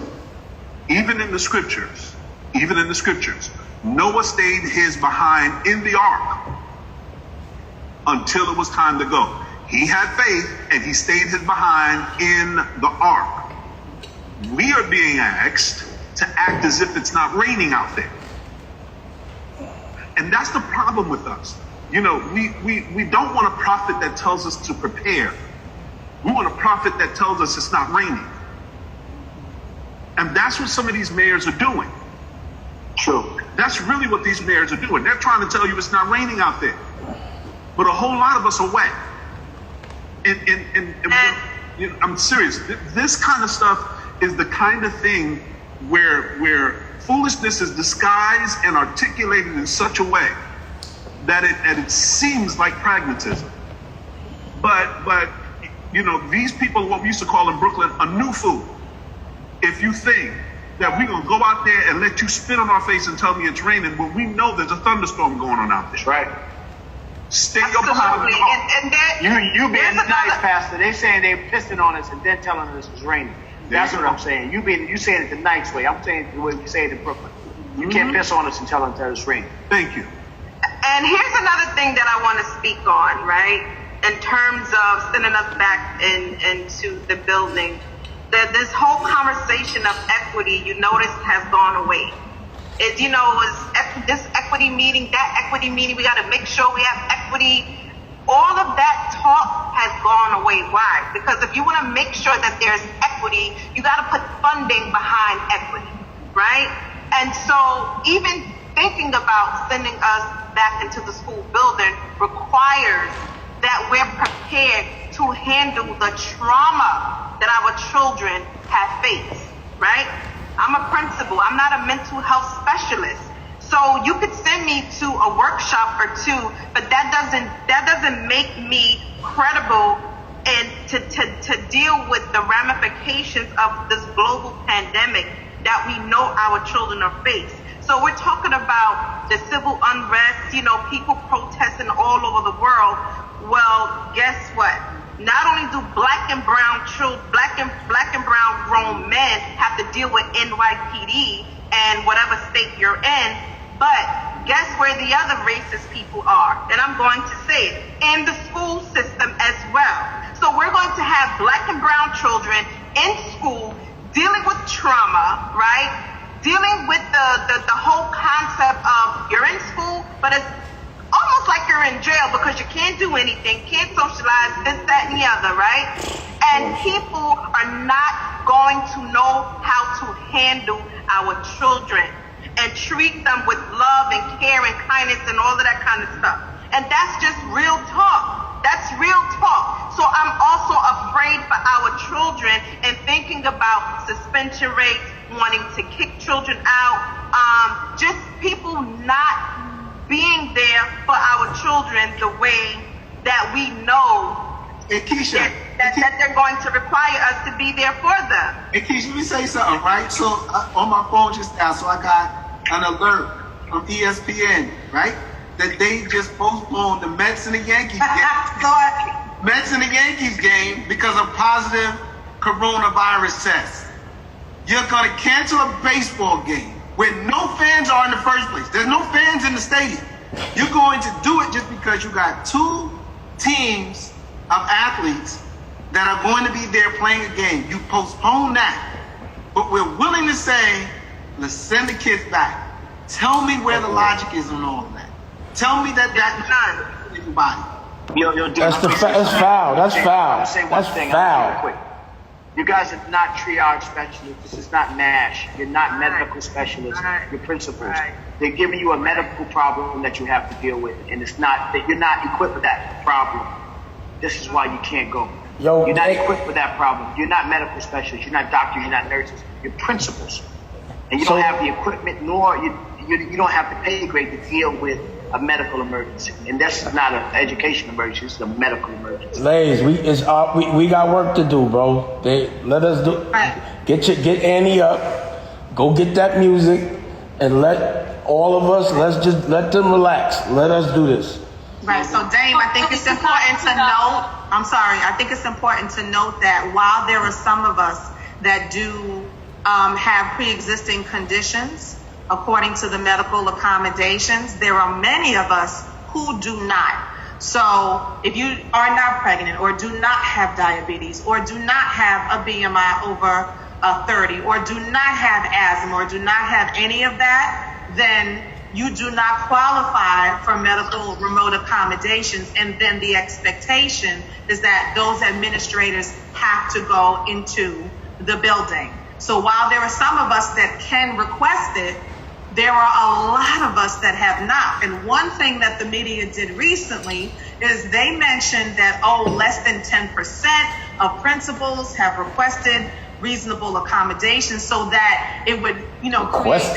Even in the scriptures, Noah stayed his behind in the ark until it was time to go. He had faith and he stayed his behind in the ark. We are being asked to act as if it's not raining out there. And that's the problem with us. You know, we don't want a prophet that tells us to prepare. We want a prophet that tells us it's not raining. And that's what some of these mayors are doing. True. That's really what these mayors are doing. They're trying to tell you it's not raining out there. But a whole lot of us are wet. And you know, I'm serious. This kind of stuff is the kind of thing where foolishness is disguised and articulated in such a way that it seems like pragmatism. But you know, these people are what we used to call in Brooklyn a new fool. If you think that we're gonna go out there and let you spit on our face and tell me it's raining, when we know there's a thunderstorm going on out there. Right. Stay your behind. You being nice, Pastor. They saying they pissing on us and then telling us it's raining. That's what I'm saying. You saying it the nice way. I'm saying the way we say it in Brooklyn. You can't piss on us and tell us that it's raining. Thank you. And here's another thing that I want to speak on, right? In terms of sending us back into the building, that this whole conversation of equity, you notice, has gone away. It, you know, was this equity meeting, that equity meeting, we got to make sure we have equity. All of that talk has gone away. Why? Because if you want to make sure that there's equity, you got to put funding behind equity, right? And so even thinking about sending us back into the school building requires that we're prepared to handle the trauma that our children have faced, right? I'm a principal. I'm not a mental health specialist. So you could send me to a workshop or two, but that doesn't make me credible and to deal with the ramifications of this global pandemic that we know our children are faced. So we're talking about the civil unrest, you know, people protesting all over the world. Well, guess what? Not only do black and brown grown men have to deal with NYPD and whatever state you're in, but guess where the other racist people are? And I'm going to say it, in the school system as well. So we're going to have black and brown children in school dealing with trauma, right? Dealing with the whole concept of you're in school, but it's almost like you're in jail because you can't do anything, can't socialize, this, that, and the other, right? And people are not going to know how to handle our children and treat them with love and care and kindness and all of that kind of stuff. And that's just real talk. That's real talk. So I'm also afraid for our children and thinking about suspension rates, wanting to kick children out, just people not being there for our children the way that we know that they're going to require us to be there for them. And Keisha, let me say something, right? So on my phone just now, so I got an alert from ESPN, right? That they just postponed the Mets and the Yankees game. Mets and the Yankees game because of positive coronavirus tests. You're going to cancel a baseball game where no fans are in the first place. There's no fans in the stadium. You're going to do it just because you got two teams of athletes that are going to be there playing a game. You postpone that. But we're willing to say, let's send the kids back. Tell me where the logic is on all of that. Tell me that not everybody. That's foul. That's foul. Say one That's thing, foul. real quick. You guys are not triage specialists. This is not MASH. You're not medical specialists. You're principals. They're giving you a medical problem that you have to deal with, and it's not that you're not equipped with that problem. This is why you can't go. You're not equipped with that problem. You're not medical specialists. You're not doctors. You're not nurses. You're principals, and you don't have the equipment, nor you don't have the pay grade to deal with a medical emergency. And this is not an education emergency. This is a medical emergency. Lays, we got work to do, bro. They let us do. Get Annie up. Go get that music, and let all of us. Let them relax. Let us do this. Right. So, Dame, I think it's important to note. I'm sorry. I think it's important to note that while there are some of us that do have pre-existing conditions, according to the medical accommodations, there are many of us who do not. So if you are not pregnant or do not have diabetes or do not have a BMI over 30 or do not have asthma or do not have any of that, then you do not qualify for medical remote accommodations. And then the expectation is that those administrators have to go into the building. So while there are some of us that can request it, there are a lot of us that have not. And one thing that the media did recently is they mentioned that, less than 10% of principals have requested reasonable accommodations, so that it would, create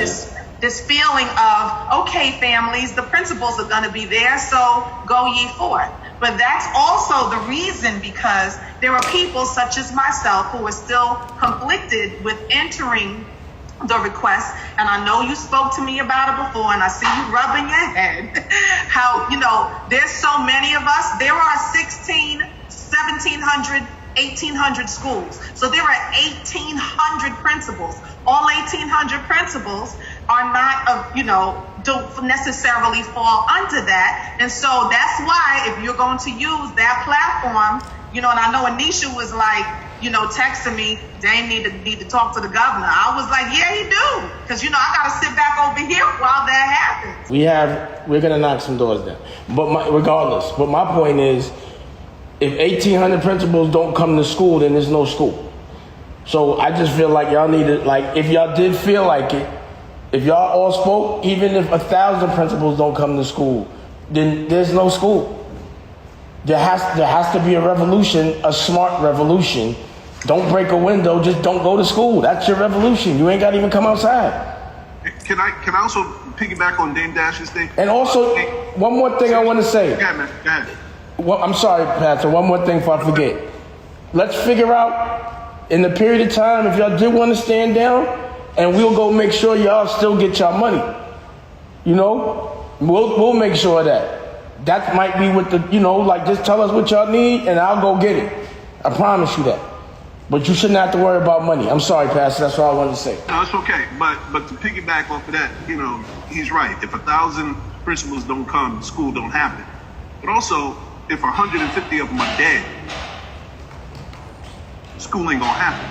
this feeling of, okay, families, the principals are going to be there, so go ye forth. But that's also the reason, because there are people such as myself who are still conflicted with entering the request. And I know you spoke to me about it before, and I see you rubbing your head. How, there's so many of us. There are 1,700, 1,800 schools. So there are 1,800 principals. All 1,800 principals are not, don't necessarily fall under that. And so that's why if you're going to use that platform, and I know Anisha was like, texting me, Dame need to talk to the governor. I was like, yeah, he do. Because, I got to sit back over here while that happens. We're going to knock some doors down. Regardless. But my point is, if 1,800 principals don't come to school, then there's no school. So I just feel like y'all need to, if y'all did feel like it, if y'all all spoke, even if 1,000 principals don't come to school, then there's no school. There has to be a revolution, a smart revolution. Don't break a window, just don't go to school. That's your revolution. You ain't got to even come outside. Can I also piggyback on Dame Dash's thing? And also, one more thing I want to say. Yeah, man. Go ahead. Well, I'm sorry, Pastor. One more thing before I forget. Let's figure out, in the period of time, if y'all did want to stand down, and we'll go make sure y'all still get y'all money. We'll make sure of that. That might be with the, just tell us what y'all need and I'll go get it. I promise you that. But you shouldn't have to worry about money. I'm sorry, Pastor. That's all I wanted to say. No, it's okay. But to piggyback off of that, he's right. If 1,000 principals don't come, school don't happen. But also, if 150 of them are dead, school ain't gonna happen.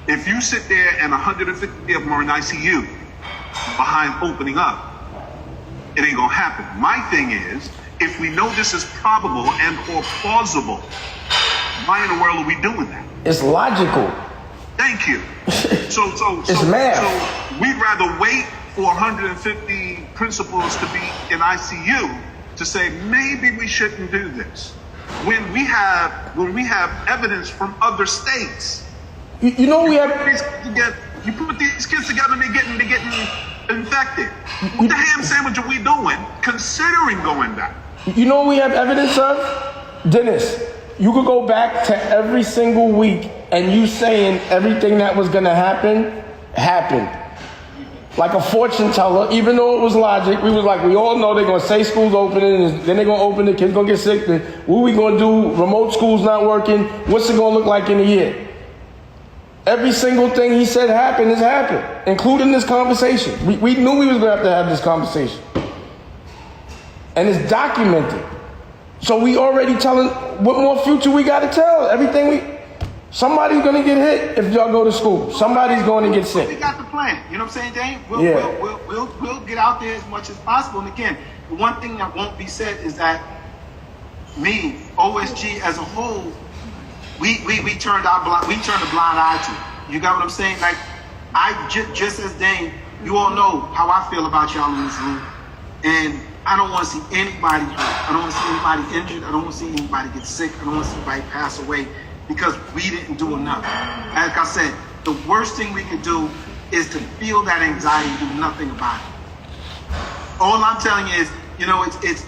If you sit there and 150 of them are in ICU behind opening up, it ain't gonna happen. My thing is, if we know this is probable and or plausible, why in the world are we doing that? It's logical. Thank you. So it's math. So we'd rather wait for 150 principals to be in ICU to say maybe we shouldn't do this. When we have evidence from other states. We have. You put these kids together and they're getting infected. What the ham sandwich are we doing, considering going back? We have evidence of? Dennis, you could go back to every single week and you saying everything that was going to happen, happened. Like a fortune teller, even though it was logic, we all know they're going to say school's opening, and then they're going to open, the kids going to get sick. Then what are we going to do? Remote school's not working. What's it going to look like in a year? Every single thing he said happened has happened, including this conversation. We knew we was going to have this conversation. And it's documented. So we already telling what more future we got to tell. Somebody's going to get hit if y'all go to school. Somebody's going to get sick. We got the plan. You know what I'm saying, Dane? We'll get out there as much as possible. And again, the one thing that won't be said is that OSG as a whole, we turned a blind eye to. You got what I'm saying? Just as Dane, you all know how I feel about y'all in this room, and I don't want to see anybody hurt. I don't want to see anybody injured. I don't want to see anybody get sick. I don't want to see anybody pass away because we didn't do enough. Like I said, the worst thing we could do is to feel that anxiety and do nothing about it. All I'm telling you is,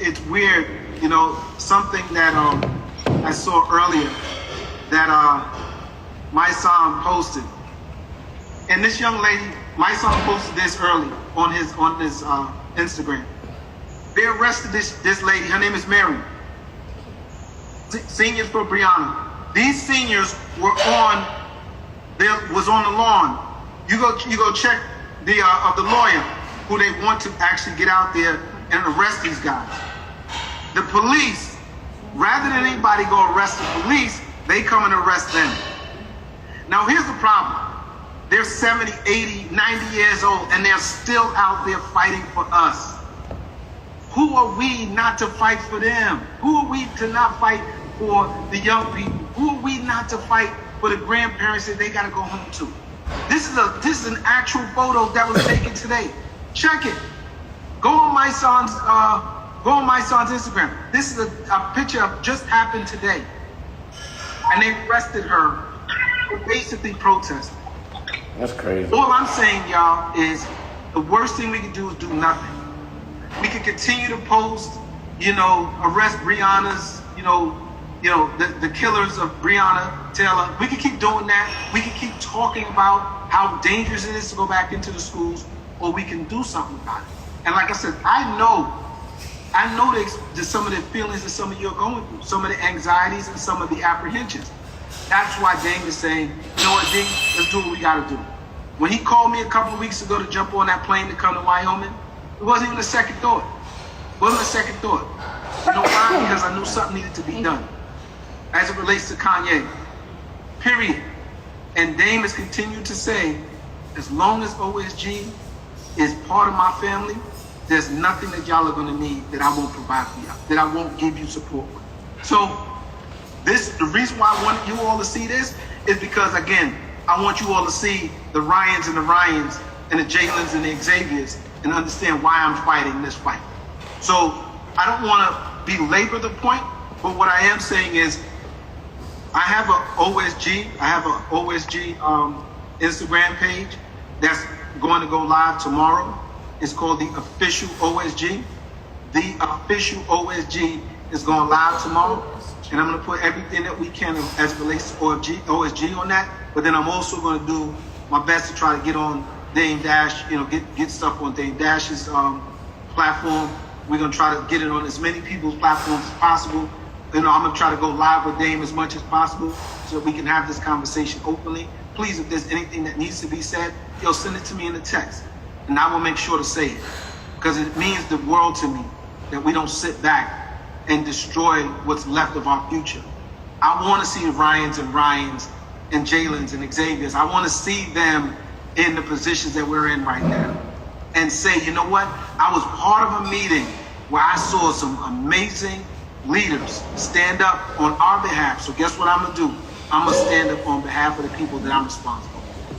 it's weird. Something that I saw earlier that my son posted, and this young lady, my son posted this early on his Instagram. They arrested this lady. Her name is Mary. Seniors for Brianna. These seniors was on the lawn. You go check the lawyer who they want to actually get out there and arrest these guys. The the police, rather than anybody go arrest the police, they come and arrest them. Now here's the problem. They're 70, 80, 90 years old, and they're still out there fighting for us. Who are we not to fight for them? Who are we to not fight for the young people? Who are we not to fight for the grandparents that they got to go home to? This is an actual photo that was taken today. Check it. Go on my son's Instagram. This is a picture of just happened today, and they arrested her for basically protesting. That's crazy. All I'm saying, y'all, is the worst thing we can do is do nothing. We can continue to post, arrest Breonna's, the killers of Breonna Taylor. We can keep doing that. We can keep talking about how dangerous it is to go back into the schools, or we can do something about it. And like I said, I know some of the feelings that some of you are going through, some of the anxieties and some of the apprehensions. That's why Dame is saying, you know what, D, let's do what we got to do. When he called me a couple of weeks ago to jump on that plane to come to Wyoming, it wasn't even a second thought. It wasn't a second thought. You know why? Because I knew something needed to be done as it relates to Kanye. Period. And Dame has continued to say, as long as OSG is part of my family, there's nothing that y'all are going to need that I won't provide for y'all, that I won't give you support with. So the reason why I want you all to see this is because, again, I want you all to see the Ryans and the Jaylens and the Xaviers and understand why I'm fighting this fight. So I don't want to belabor the point, but what I am saying is I have an OSG Instagram page that's going to go live tomorrow. It's called the Official OSG. The Official OSG is going live tomorrow. And I'm going to put everything that we can as it relates to OSG on that. But then I'm also going to do my best to try to get on Dame Dash, get stuff on Dame Dash's platform. We're going to try to get it on as many people's platforms as possible. I'm going to try to go live with Dame as much as possible so that we can have this conversation openly. Please, if there's anything that needs to be said, send it to me in a text. And I will make sure to say it. Because it means the world to me that we don't sit back and destroy what's left of our future. I want to see Ryans and Jaylens and Xaviers. I want to see them in the positions that we're in right now. And say, you know what? I was part of a meeting where I saw some amazing leaders stand up on our behalf. So guess what I'm going to do? I'm going to stand up on behalf of the people that I'm responsible for.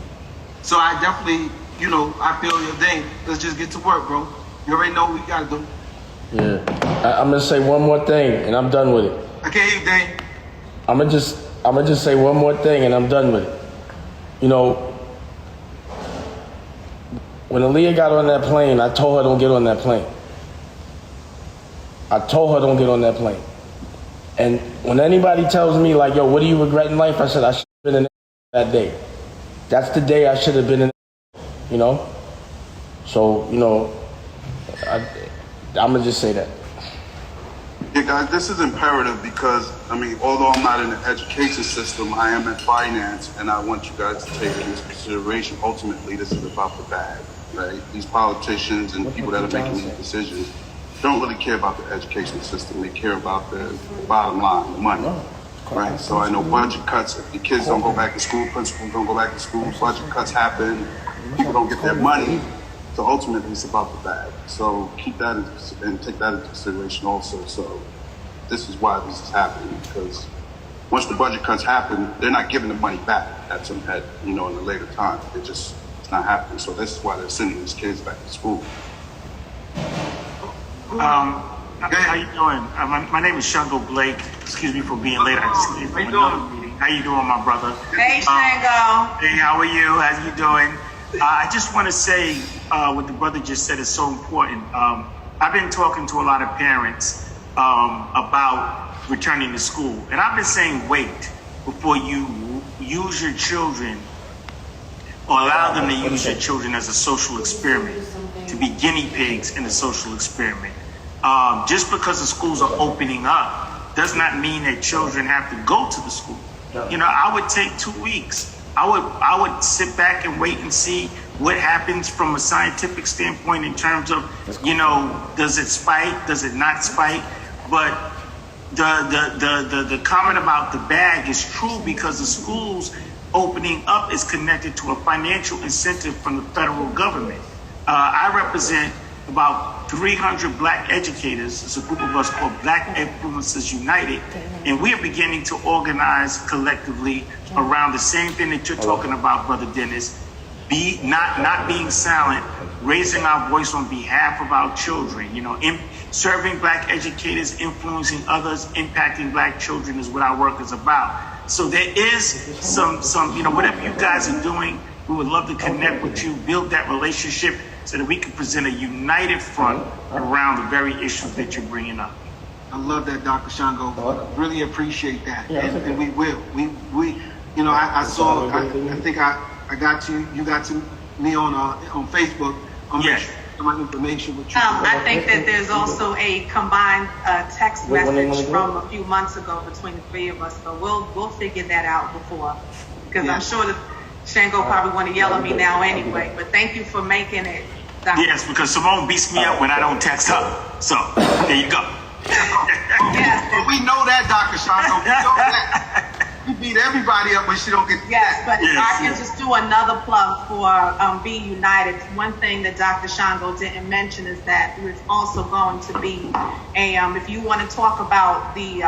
So I definitely, I feel your thing. Let's just get to work, bro. You already know what we got to do. Yeah. I'm going to say one more thing, and I'm done with it. I can't hear you, Dane. I'm gonna just say one more thing, and I'm done with it. When Aaliyah got on that plane, I told her don't get on that plane. I told her don't get on that plane. And when anybody tells me like, yo, what do you regret in life? I said I should have been in that day. That's the day I should have been in. So I'm gonna just say that. Yeah, guys, this is imperative because, although I'm not in the education system, I am in finance, and I want you guys to take it into consideration. Ultimately, this is about the bag, right? These politicians and people that are making these decisions don't really care about the education system. They care about the bottom line, the money, right? So I know budget cuts, if the kids don't go back to school, principals don't go back to school, budget cuts happen, people don't get their money. So ultimately, it's about the bag. So keep that and take that into consideration also. So this is why this is happening, because once the budget cuts happen, they're not giving the money back at in a later time. It's not happening. So this is why they're sending these kids back to school. How you doing? My name is Shango Blake. Excuse me for being late. I just came from another meeting. How you doing, my brother? Hey, Shango. Hey, how are you? How you doing? I just want to say what the brother just said is so important. I've been talking to a lot of parents about returning to school. And I've been saying wait before you use your children or allow them to use your children as a social experiment, to be guinea pigs in a social experiment. Just because the schools are opening up does not mean that children have to go to the school. I would take 2 weeks. I would sit back and wait and see what happens from a scientific standpoint in terms of, does it spike? Does it not spike? But the comment about the bag is true because the schools opening up is connected to a financial incentive from the federal government. I represent about 300 Black educators. It's a group of us called Black Influencers United, and we are beginning to organize collectively around the same thing that you're talking about, Brother Dennis. Not being silent, raising our voice on behalf of our children. Serving Black educators, influencing others, impacting Black children is what our work is about. So there is some whatever you guys are doing, we would love to connect with you, build that relationship so that we can present a united front around the very issues that you're bringing up. I love that, Dr. Shango. Really appreciate that, and we will. I saw. I think I got you. You got to me on Facebook. Yes. My information with you. I think that there's also a combined text message from a few months ago between the three of us, but we'll figure that out before, because I'm sure that Shango probably want to yell at me now anyway. But thank you for making it, Dr. Yes, because Simone beats me up when I don't text her. So there you go. Yes, we know that, Dr. Shango. We know that. You beat everybody up when she don't get. Yes, but if I can just do another plug for Be United. One thing that Dr. Shango didn't mention is that there's also going to be a if you want to talk about the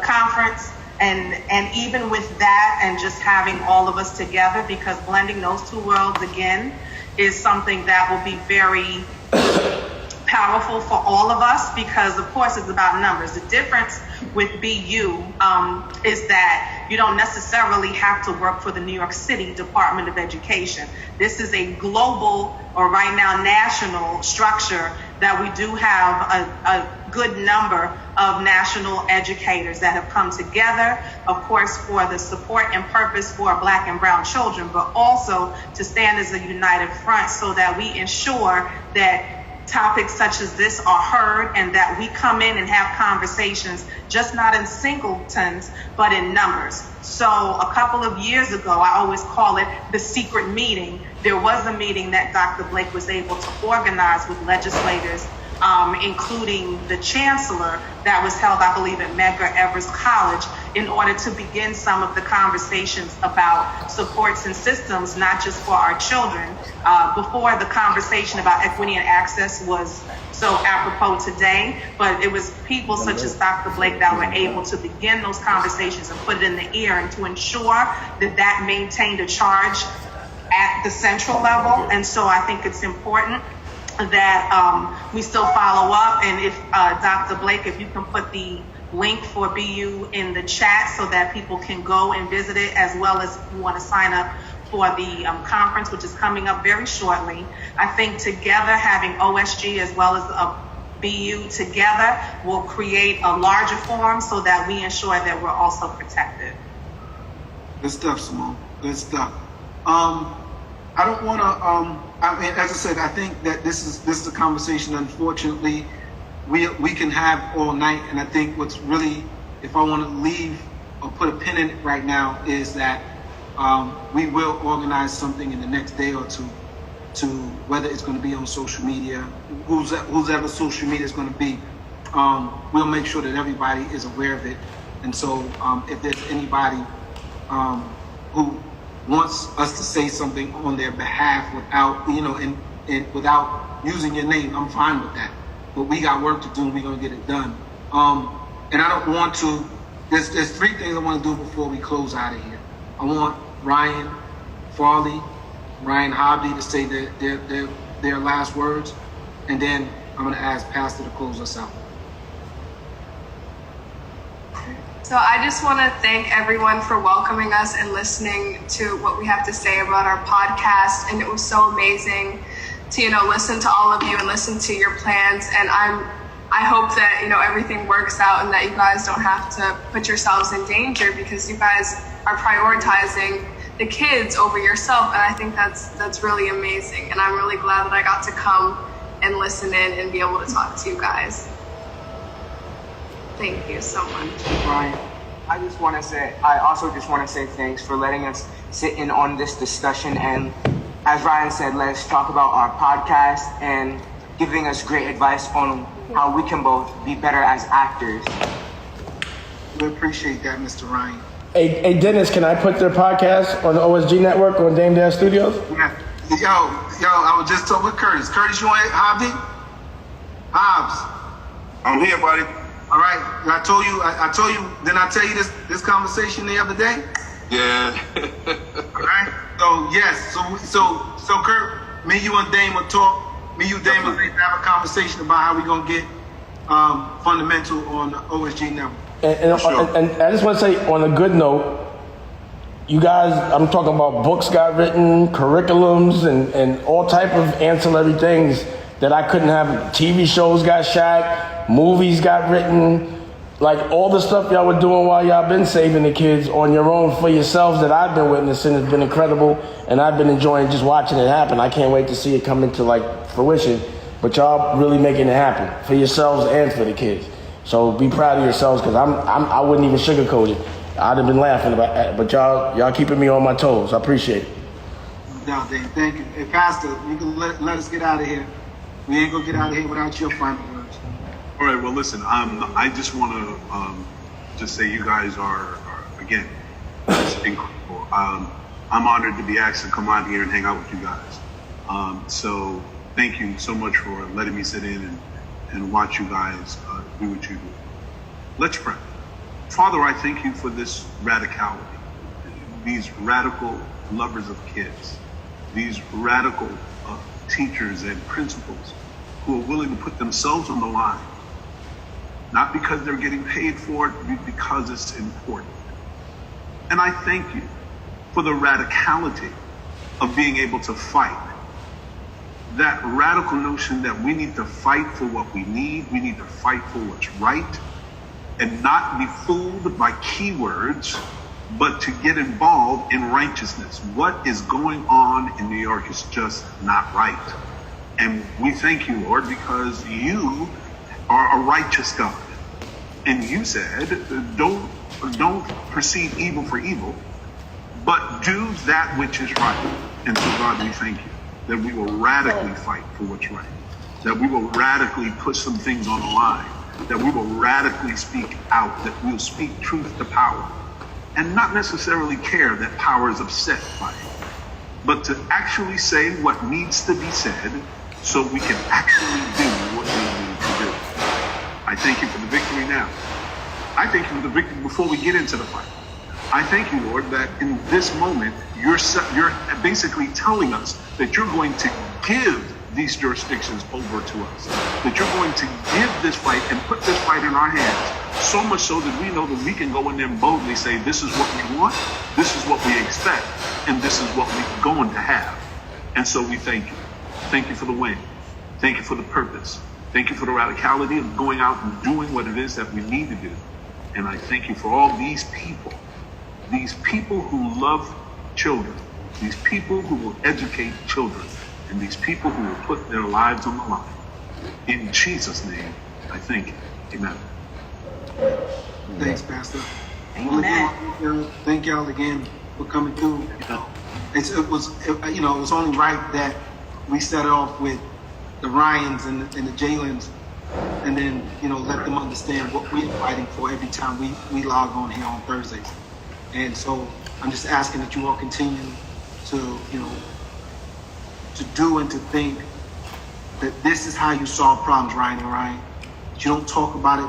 conference and even with that and just having all of us together, because blending those two worlds again is something that will be very powerful for all of us, because of course it's about numbers. The difference with BU is that you don't necessarily have to work for the New York City Department of Education. This is a global, or right now national structure, that we do have a good number of national educators that have come together, of course, for the support and purpose for Black and brown children, but also to stand as a united front so that we ensure that topics such as this are heard and that we come in and have conversations, just not in singletons, but in numbers. So a couple of years ago, I always call it the secret meeting. There was a meeting that Dr. Blake was able to organize with legislators, including the chancellor, that was held, I believe, at Medgar Evers College, in order to begin some of the conversations about supports and systems, not just for our children. Before, the conversation about equity and access was so apropos today, but it was people such as Dr. Blake that were able to begin those conversations and put it in the air, and to ensure that that maintained a charge at the central level. And so I think it's important that we still follow up. And if Dr. Blake, if you can put the link for BU in the chat so that people can go and visit it, as well as if you want to sign up for the conference, which is coming up very shortly. I think together, having OSG as well as BU together will create a larger forum so that we ensure that we're also protected. Good stuff, Simone. Good stuff. I don't want to. I mean, as I said, I think that this is a conversation. Unfortunately, we can have all night, and I think what's really, if I want to leave or put a pin in it right now, is that we will organize something in the next day or two, to whether it's going to be on social media, whoever social media is going to be. We'll make sure that everybody is aware of it, and so if there's anybody who wants us to say something on their behalf without, and without using your name, I'm fine with that. But we got work to do, and we're gonna get it done. And I don't want to. There's three things I want to do before we close out of here. I want Ryan Farley, Ryan Hobley to say their last words, and then I'm gonna ask Pastor to close us out. So I just want to thank everyone for welcoming us and listening to what we have to say about our podcast. And it was so amazing to, listen to all of you and listen to your plans. And I hope that, everything works out and that you guys don't have to put yourselves in danger, because you guys are prioritizing the kids over yourself. And I think that's really amazing. And I'm really glad that I got to come and listen in and be able to talk to you guys. Thank you so much. Ryan, I also just want to say thanks for letting us sit in on this discussion. And as Ryan said, let's talk about our podcast. And giving us great advice on how we can both be better as actors. We appreciate that, Mr. Ryan. Hey, Dennis, can I put their podcast on the OSG network on Dame Dash Studios? Yeah. Yo, I was just talking with Curtis. Curtis, you want Hobbs? Hobbs. I'm here, buddy. All right. I told you, didn't I tell you this conversation the other day? Yeah. All right. So, yes. So Kurt, me, you, and Dame will talk. Me, you, Dame will have a conversation about how we're going to get Fundamental on the OSG network. And I just want to say, on a good note, you guys, I'm talking about books got written, curriculums, and all type of ancillary things that I couldn't have. TV shows got shot, movies got written, like all the stuff y'all were doing while y'all been saving the kids on your own for yourselves that I've been witnessing has been incredible, and I've been enjoying just watching it happen. I can't wait to see it come into like fruition, but y'all really making it happen for yourselves and for the kids. So be proud of yourselves, because I wouldn't even sugarcoat it. I'd have been laughing about it, but y'all keeping me on my toes. I appreciate it. No, Dave, thank you. Hey, Pastor, you can let us get out of here. We ain't gonna get out of here without your final words. All right. Well, listen. I just want to just say you guys are again, it's incredible. I'm honored to be asked to come out here and hang out with you guys. So thank you so much for letting me sit in and watch you guys do what you do. Let's pray. Father, I thank you for this radicality, these radical lovers of kids, these radical teachers and principals who are willing to put themselves on the line, not because they're getting paid for it, but because it's important. And I thank you for the radicality of being able to fight. That radical notion that we need to fight for what we need to fight for what's right, and not be fooled by keywords, but to get involved in righteousness. What is going on in New York is just not right. And we thank you, Lord, because you are a righteous God. And you said, don't perceive evil for evil, but do that which is right. And so, God, we thank you that we will radically fight for what's right, that we will radically put some things on the line, that we will radically speak out, that we will speak truth to power, and not necessarily care that power is upset by it, but to actually say what needs to be said so we can actually do what we need to do. I thank you for the victory now. I thank you for the victory before we get into the fight. I thank you, Lord, that in this moment, you're basically telling us that you're going to give these jurisdictions over to us, that you're going to give this fight and put this fight in our hands, so much so that we know that we can go in there and boldly say, this is what we want, this is what we expect, and this is what we're going to have. And so we thank you. Thank you for the win. Thank you for the purpose. Thank you for the radicality of going out and doing what it is that we need to do. And I thank you for all these people who love children, these people who will educate children, and these people who will put their lives on the line. In Jesus' name, I thank you. Amen. Thanks, Pastor. Amen. Thank y'all again for coming through. It was only right that we started off with the Ryans and the Jalens, and then let them understand what we're fighting for every time we log on here on Thursdays. And so I'm just asking that you all continue to to do and to think that this is how you solve problems, Ryan and Ryan. That you don't talk about it,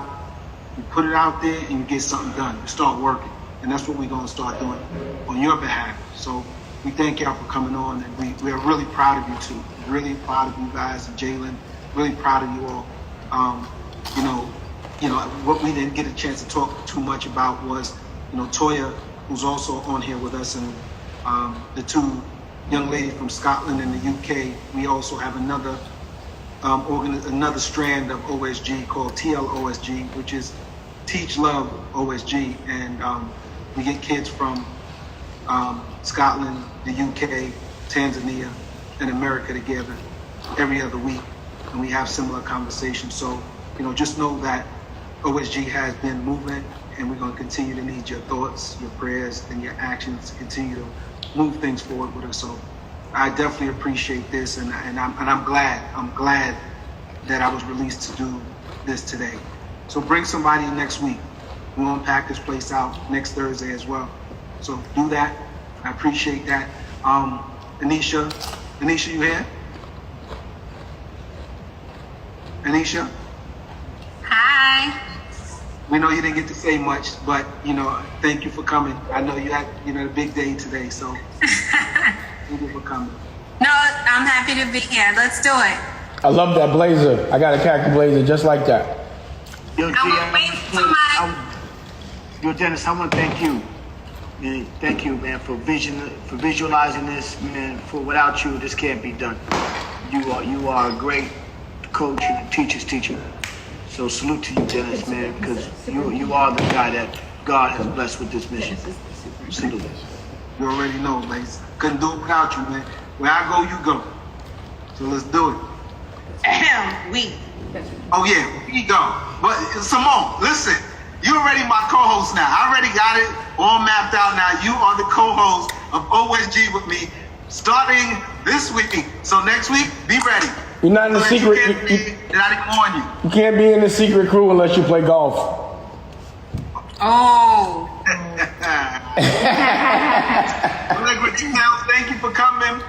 you put it out there and you get something done. You start working. And that's what we're going to start doing on your behalf. So we thank y'all for coming on, and we are really proud of you too. Really proud of you guys and Jalen. Really proud of you all. What we didn't get a chance to talk too much about was, Toya, who's also on here with us, and the two young ladies from Scotland and the UK. We also have another another strand of OSG called TLOSG, which is Teach Love OSG, and we get kids from Scotland, the UK, Tanzania, and America together every other week, and we have similar conversations. So, just know that OSG has been moving, and we're going to continue to need your thoughts, your prayers, and your actions to continue to move things forward with us. So I definitely appreciate this, and I'm glad that I was released to do this today. So bring somebody next week. We'll unpack this place out next Thursday as well. So do that. I appreciate that. Anisha, you here? Anisha? Hi. We know you didn't get to say much, but thank you for coming. I know you had a big day today, so thank you for coming. No, I'm happy to be here. Let's do it. I love that blazer. I got a khaki blazer just like that. Yo, Dennis, I want to thank you. Man, thank you, man, for visualizing this, man. For without you, this can't be done. You are a great coach and a teacher's teacher. So salute to you, Dennis, man, because you are the guy that God has blessed with this mission. Salute. You already know, Lace. Couldn't do it without you, man. Where I go, you go. So let's do it. Oh yeah, we go. But Simone, listen. You already my co-host now. I already got it all mapped out now. You are the co-host of OSG with me starting this week. So next week, be ready. You're not in the secret. You can't be in the secret crew unless you play golf. Oh. Thank you for coming.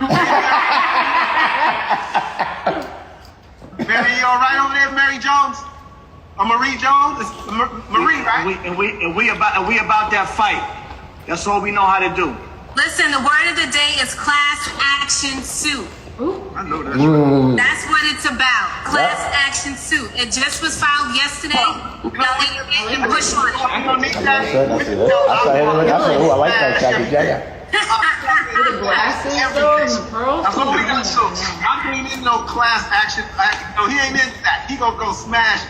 Mary, you all right over there, Mary Jones? Marie Jones? It's Marie, right? And we about that fight. That's all we know how to do. Listen, the word of the day is class action suit. I know that. That's what it's about. Class action suit. It just was filed yesterday. Now they are getting push on it. I like that khaki jacket. I ain't in no class action. No, he ain't into that. He gonna go smash.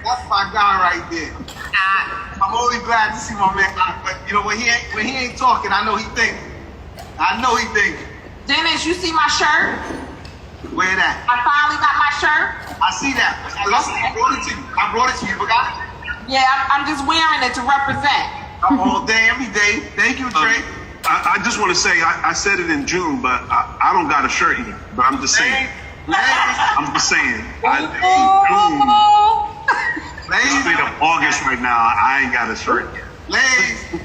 That's my guy right there. I'm only glad to see my man. But when he ain't talking, I know he thinking. Dennis, you see my shirt? Where that? I finally got my shirt. I see that. Listen, I brought it to you. You forgot it? Yeah, I'm just wearing it to represent. All day, every day. Thank you, Trey. I just want to say, I said it in June, but I don't got a shirt yet. But I'm just saying. I'm just saying. Straight up August right now, I ain't got a shirt yet.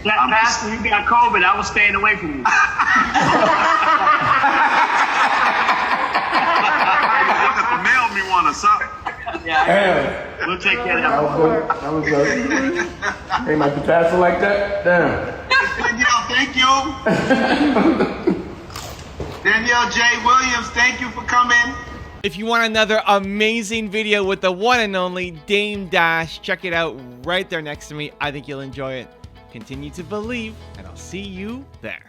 Pastor, you got COVID. I was staying away from you. You got to mail me one or something. Yeah, we'll take care of that. That was good. They might be passing like that. Damn. Danielle, thank you. Danielle J. Williams, thank you for coming. If you want another amazing video with the one and only Dame Dash, check it out right there next to me. I think you'll enjoy it. Continue to believe, and I'll see you there.